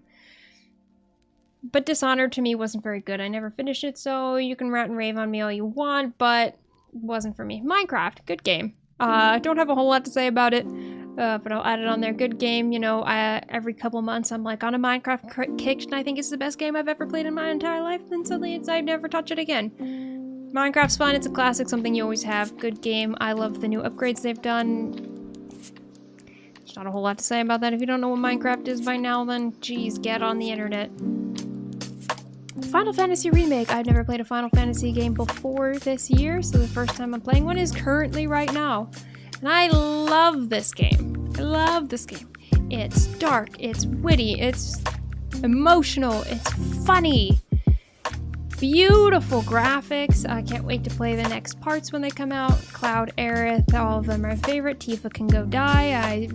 But Dishonored to me wasn't very good. I never finished it, so you can rant and rave on me all you want, but it wasn't for me. Minecraft, good game. I don't have a whole lot to say about it. But I'll add it on there. Good game, you know, every couple months I'm like on a Minecraft kick, and I think it's the best game I've ever played in my entire life, then suddenly I'd never touch it again. Minecraft's fun. It's a classic, something you always have. Good game. I love the new upgrades they've done. There's not a whole lot to say about that. If you don't know what Minecraft is by now, then geez, get on the internet. Final Fantasy Remake. I've never played a Final Fantasy game before this year, so the first time I'm playing one is currently right now. And I love this game. I love this game. It's dark, it's witty, it's emotional, it's funny. Beautiful graphics. I can't wait to play the next parts when they come out. Cloud, Aerith, all of them are my favorite. Tifa can go die. I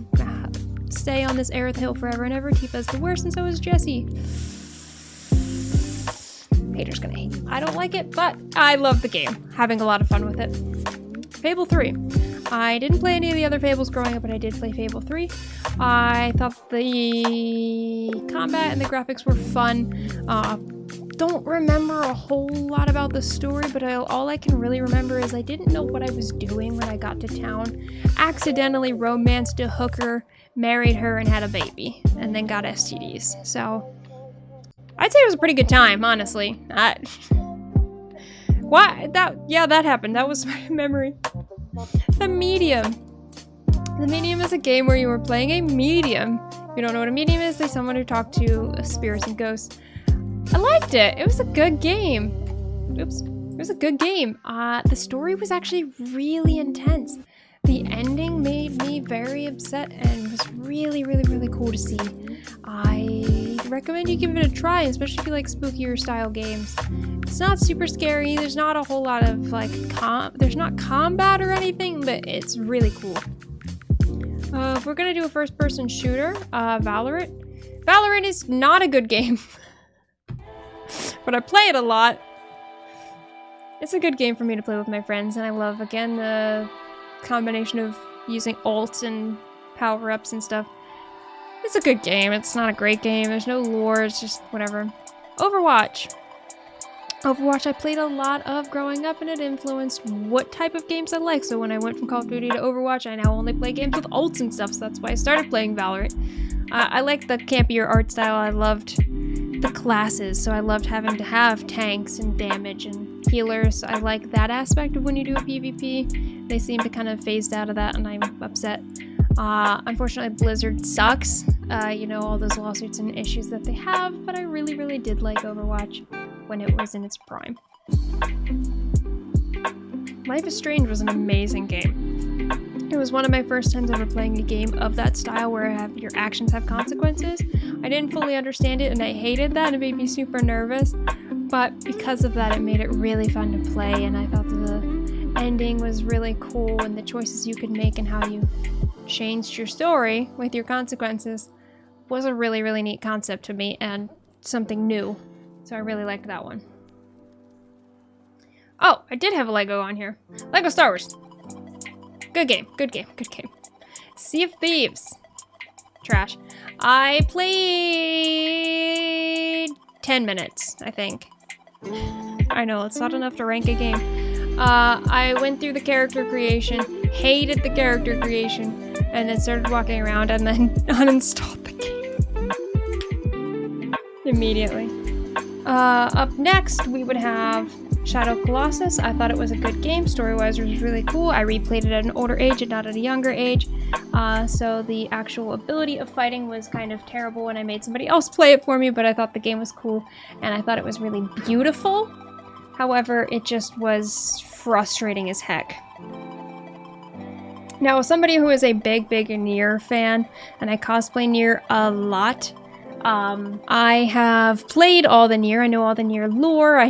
stay on this Aerith hill forever and ever. Tifa's the worst and so is Jessie. Haters gonna hate. I don't like it, but I love the game. Having a lot of fun with it. Fable 3. I didn't play any of the other Fables growing up, but I did play Fable 3. I thought the combat and the graphics were fun. Don't remember a whole lot about the story, but all I can really remember is I didn't know what I was doing when I got to town. Accidentally romanced a hooker, married her, and had a baby, and then got STDs. So I'd say it was a pretty good time, honestly. That happened. That was my memory. The Medium. The Medium is a game where you were playing a medium. If you don't know what a medium is, they're someone who talked to spirits and ghosts. I liked it. It was a good game. Oops. It was a good game. The story was actually really intense. The ending made me very upset and was really, really, really cool to see. I recommend you give it a try, especially if you like spookier style games. It's not super scary. There's not a whole lot of there's not combat or anything, but it's really cool. If we're gonna do a first-person shooter, Valorant. Valorant is not a good game, but I play it a lot. It's a good game for me to play with my friends, and I love, again, the combination of using ults and power-ups and stuff. It's a good game. It's not a great game. There's no lore. It's just whatever. Overwatch. Overwatch I played a lot of growing up, and it influenced what type of games I like. So when I went from Call of Duty to Overwatch, I now only play games with ults and stuff, so that's why I started playing Valorant. I liked the campier art style. I loved the classes, so I loved having to have tanks and damage and healers. I like that aspect of when you do a PvP. They seem to kind of phased out of that, and I'm upset. Unfortunately, Blizzard sucks. You know, all those lawsuits and issues that they have, but I really, really did like Overwatch when it was in its prime. Life is Strange was an amazing game. It was one of my first times ever playing a game of that style where your actions have consequences. I didn't fully understand it and I hated that. It made me super nervous, but because of that it made it really fun to play, and I thought the ending was really cool and the choices you could make and how you changed your story with your consequences was a really, really neat concept to me and something new. So I really liked that one. Oh, I did have a Lego on here. Lego Star Wars. Good game, good game, good game. Sea of Thieves. Trash. I played 10 minutes, I think. I know, it's not enough to rank a game. I went through the character creation, hated the character creation, and then started walking around and then uninstalled the game. Immediately. Up next, we would have Shadow Colossus. I thought it was a good game. Story-wise, it was really cool. I replayed it at an older age and not at a younger age. So the actual ability of fighting was kind of terrible and I made somebody else play it for me, but I thought the game was cool and I thought it was really beautiful. However, it just was frustrating as heck. Now, as somebody who is a big Nier fan, and I cosplay Nier a lot, I have played all the Nier. I know all the Nier lore. I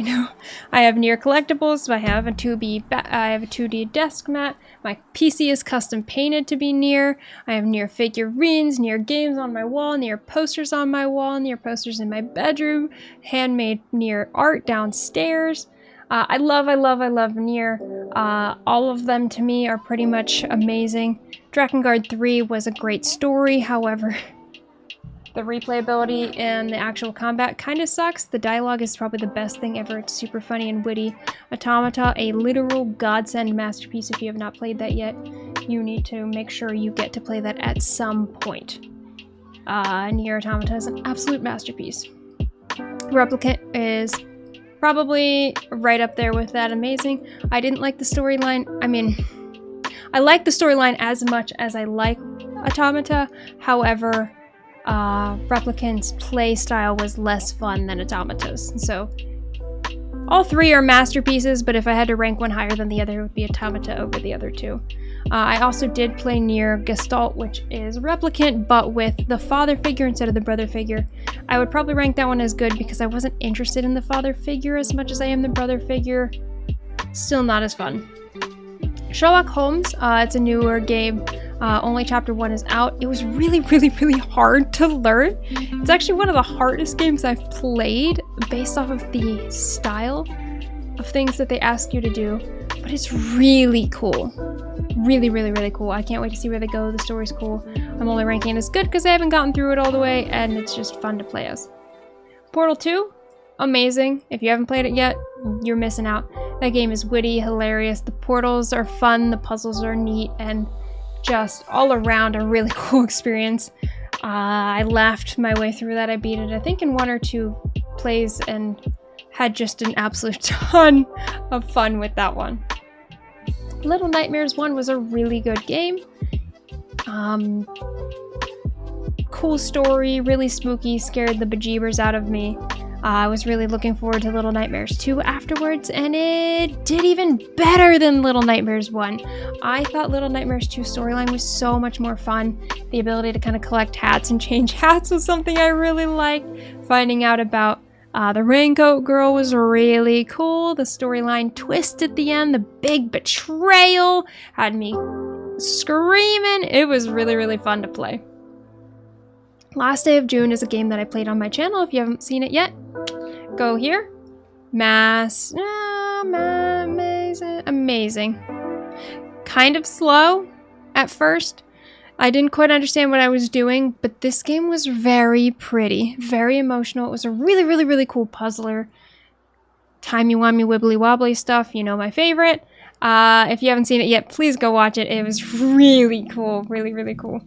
have Nier collectibles. So I have a 2D desk mat. My PC is custom painted to be Nier. I have Nier figurines, Nier games on my wall, Nier posters on my wall, Nier posters in my bedroom, handmade Nier art downstairs. I love Nier. All of them to me are pretty much amazing. Drakengard 3 was a great story, however, the replayability and the actual combat kind of sucks. The dialogue is probably the best thing ever. It's super funny and witty. Automata, a literal godsend masterpiece. If you have not played that yet, you need to make sure you get to play that at some point. Nier Automata is an absolute masterpiece. Replicant is Probably right up there with that amazing. I didn't like the storyline. I mean, I like the storyline as much as I like Automata. However, Replicant's play style was less fun than Automata's. So all three are masterpieces, but if I had to rank one higher than the other, it would be Automata over the other two. I also did play Nier Gestalt, which is Replicant, but with the father figure instead of the brother figure. I would probably rank that one as good because I wasn't interested in the father figure as much as I am the brother figure. Still not as fun. Sherlock Holmes, it's a newer game. Only Chapter 1 is out. It was really hard to learn. It's actually one of the hardest games I've played based off of the style of things that they ask you to do. But it's really cool. Really cool. I can't wait to see where they go. The story's cool. I'm only ranking it as good because I haven't gotten through it all the way, and it's just fun to play as. Portal 2, amazing. If you haven't played it yet, you're missing out. That game is witty, hilarious. The portals are fun, the puzzles are neat, and just all around a really cool experience. I laughed my way through that. I beat it, I think, in 1 or 2 plays and had just an absolute ton of fun with that one. Little Nightmares 1 was a really good game. Cool story, really spooky, scared the bejeebers out of me. I was really looking forward to Little Nightmares 2 afterwards, and it did even better than Little Nightmares 1. I thought Little Nightmares 2 storyline was so much more fun. The ability to kind of collect hats and change hats was something I really liked. Finding out about the Raincoat Girl was really cool. The storyline twist at the end, the big betrayal, had me screaming. It was really fun to play. Last Day of June is a game that I played on my channel. If you haven't seen it yet, go here. Amazing. Kind of slow at first. I didn't quite understand what I was doing, but this game was very pretty, very emotional. It was a really cool puzzler. Timey-wimey, wibbly-wobbly stuff, you know, my favorite. If you haven't seen it yet, please go watch it. It was really cool, really cool.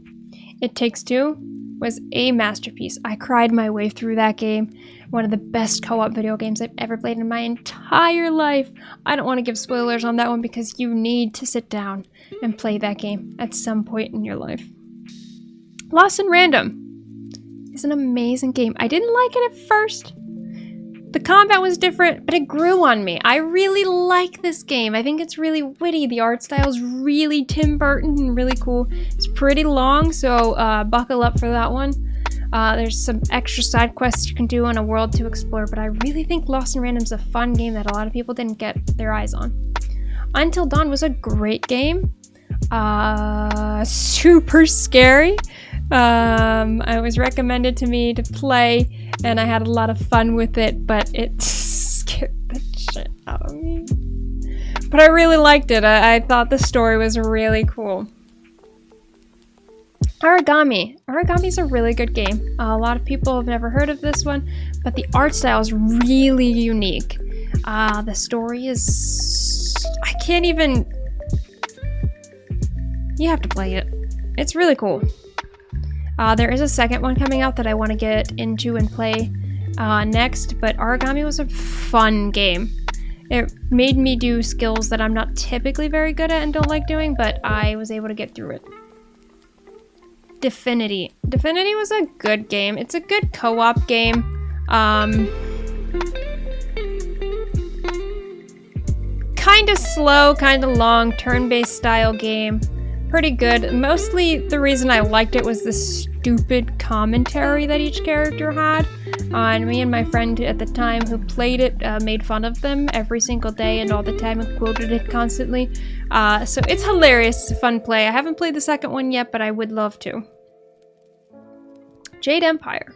It Takes Two was a masterpiece. I cried my way through that game. One of the best co-op video games I've ever played in my entire life. I don't want to give spoilers on that one because you need to sit down and play that game at some point in your life. Lost in Random is an amazing game. I didn't like it at first. The combat was different, but it grew on me. I really like this game. I think it's really witty. The art style is really Tim Burton and really cool. It's pretty long, so buckle up for that one. There's some extra side quests you can do and a world to explore, but I really think Lost in Random is a fun game that a lot of people didn't get their eyes on. Until Dawn was a great game. Super scary. It was recommended to me to play, and I had a lot of fun with it, but it scared the shit out of me. But I really liked it. I thought the story was really cool. Origami. Origami's a really good game. A lot of people have never heard of this one, but the art style is really unique. The story is... I can't even... You have to play it. It's really cool. There is a second one coming out that I want to get into and play next, but Origami was a fun game. It made me do skills that I'm not typically very good at and don't like doing, but I was able to get through it. Divinity. Divinity was a good game. It's a good co-op game. Kind of slow, kind of long, turn-based style game. Pretty good. Mostly the reason I liked it was the stupid commentary that each character had. And me and my friend at the time who played it made fun of them every single day and all the time and quoted it constantly. So it's hilarious. It's a fun play. I haven't played the second one yet, but I would love to. Jade Empire.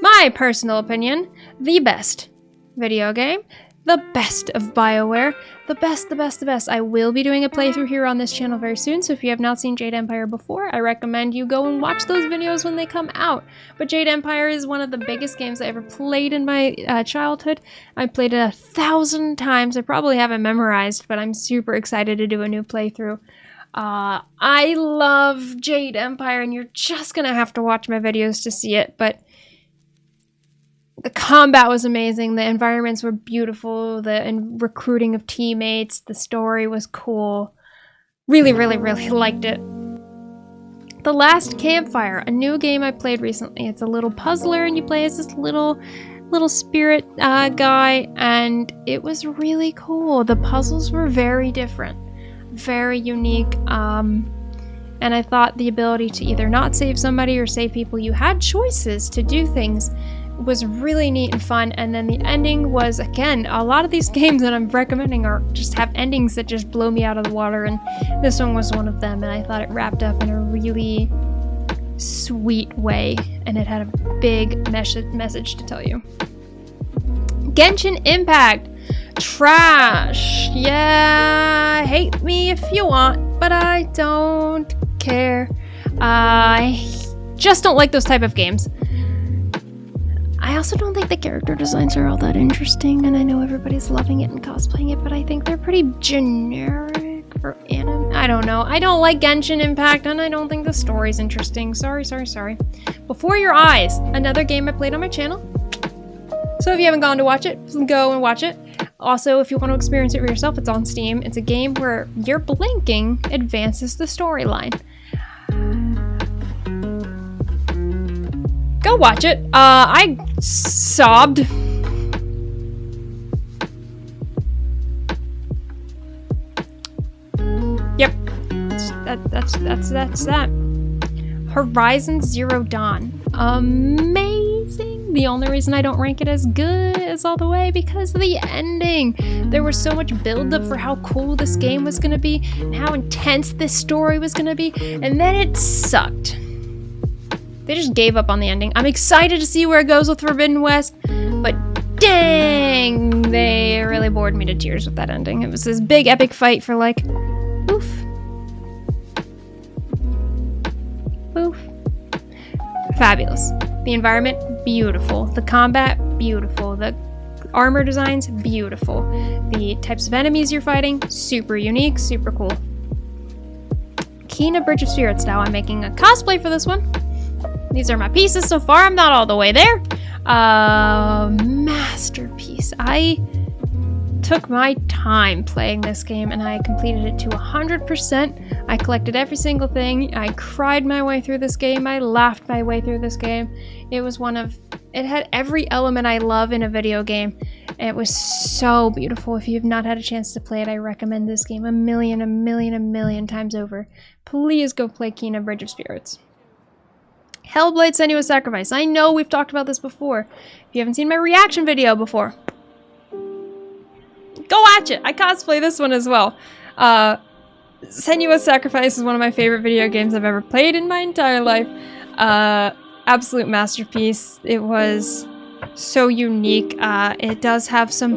My personal opinion, the best video game. The best of BioWare. The best. I will be doing a playthrough here on this channel very soon, so if you have not seen Jade Empire before, I recommend you go and watch those videos when they come out. But Jade Empire is one of the biggest games I ever played in my childhood. I played it 1,000 times. I probably have it memorized, but I'm super excited to do a new playthrough. I love Jade Empire, and you're just gonna have to watch my videos to see it, but The combat was amazing. The environments were beautiful. The recruiting of teammates. The story was cool. Really, really, really liked it. The Last Campfire, a new game I played recently. It's a little puzzler, and you play as this little spirit guy, and it was really cool. The puzzles were very different, very unique, and I thought the ability to either not save somebody or save people, you had choices to do things, was really neat and fun. And then the ending was, again, a lot of these games that I'm recommending are just have endings that just blow me out of the water, and this one was one of them, and I thought it wrapped up in a really sweet way, and it had a big message to tell you. Genshin Impact. Trash. Yeah, hate me if you want, but I don't care. I just don't like those type of games. I also don't think the character designs are all that interesting, and I know everybody's loving it and cosplaying it, but I think they're pretty generic for anime. I don't know. I don't like Genshin Impact, and I don't think the story's interesting. Sorry. Before Your Eyes, another game I played on my channel. So if you haven't gone to watch it, go and watch it. Also, if you want to experience it for yourself, it's on Steam. It's a game where your blinking advances the storyline. Go watch it. I sobbed. Yep. That's that. Horizon Zero Dawn. Amazing. The only reason I don't rank it as good as all the way because of the ending. There was so much build-up for how cool this game was gonna be and how intense this story was gonna be, and then it sucked. They just gave up on the ending. I'm excited to see where it goes with Forbidden West, but dang, they really bored me to tears with that ending. It was this big epic fight for like, oof. Oof. Fabulous. The environment, beautiful. The combat, beautiful. The armor designs, beautiful. The types of enemies you're fighting, super unique, super cool. Kena Bridge of Spirits. Now I'm making a cosplay for this one. These are my pieces so far. I'm not all the way there. Masterpiece. I took my time playing this game and I completed it to 100%. I collected every single thing. I cried my way through this game. I laughed my way through this game. It had every element I love in a video game. It was so beautiful. If you have not had a chance to play it, I recommend this game a million times over. Please go play Kena Bridge of Spirits. Hellblade: Senua's Sacrifice. I know we've talked about this before. If you haven't seen my reaction video before, go watch it. I cosplay this one as well. Senua's Sacrifice is one of my favorite video games I've ever played in my entire life. Absolute masterpiece. It was so unique. It does have some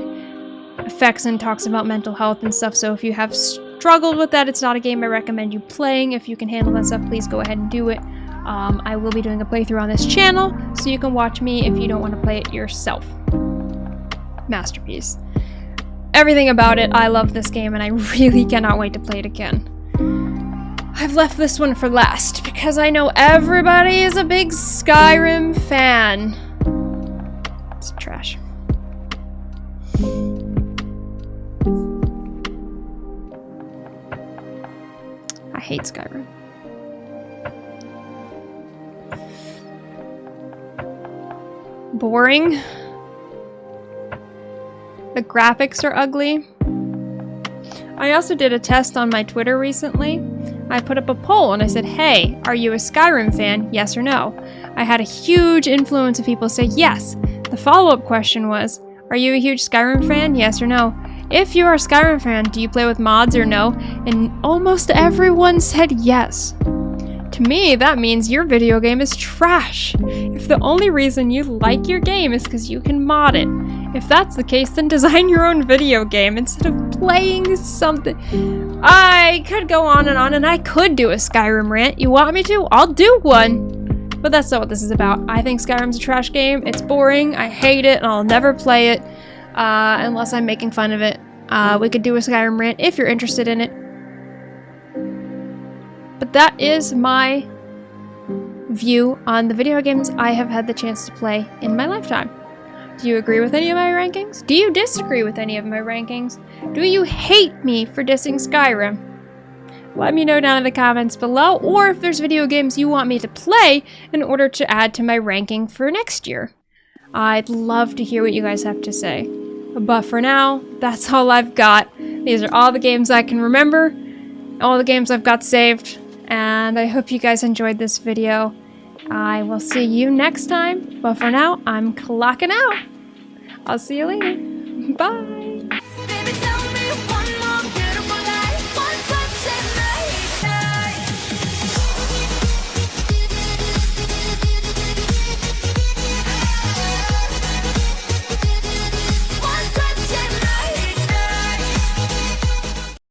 effects and talks about mental health and stuff, so if you have struggled with that, it's not a game I recommend you playing. If you can handle that stuff, please go ahead and do it. I will be doing a playthrough on this channel, so you can watch me if you don't want to play it yourself. Masterpiece. Everything about it, I love this game, and I really cannot wait to play it again. I've left this one for last, because I know everybody is a big Skyrim fan. It's trash. I hate Skyrim. Boring. The graphics are ugly. I also did a test on my Twitter recently. I put up a poll and I said, hey, are you a Skyrim fan? Yes or no? I had a huge influence of people say yes. The follow-up question was, are you a huge Skyrim fan? Yes or no? If you are a Skyrim fan, do you play with mods or no? And almost everyone said yes. To me, that means your video game is trash. If the only reason you like your game is because you can mod it. If that's the case, then design your own video game instead of playing something. I could go on, and I could do a Skyrim rant. You want me to? I'll do one. But that's not what this is about. I think Skyrim's a trash game. It's boring. I hate it, and I'll never play it unless I'm making fun of it. We could do a Skyrim rant if you're interested in it. But that is my view on the video games I have had the chance to play in my lifetime. Do you agree with any of my rankings? Do you disagree with any of my rankings? Do you hate me for dissing Skyrim? Let me know down in the comments below, or if there's video games you want me to play in order to add to my ranking for next year. I'd love to hear what you guys have to say. But for now, that's all I've got. These are all the games I can remember, all the games I've got saved, and I hope you guys enjoyed this video. I will see you next time, but for now, I'm clocking out. I'll see you later. Bye!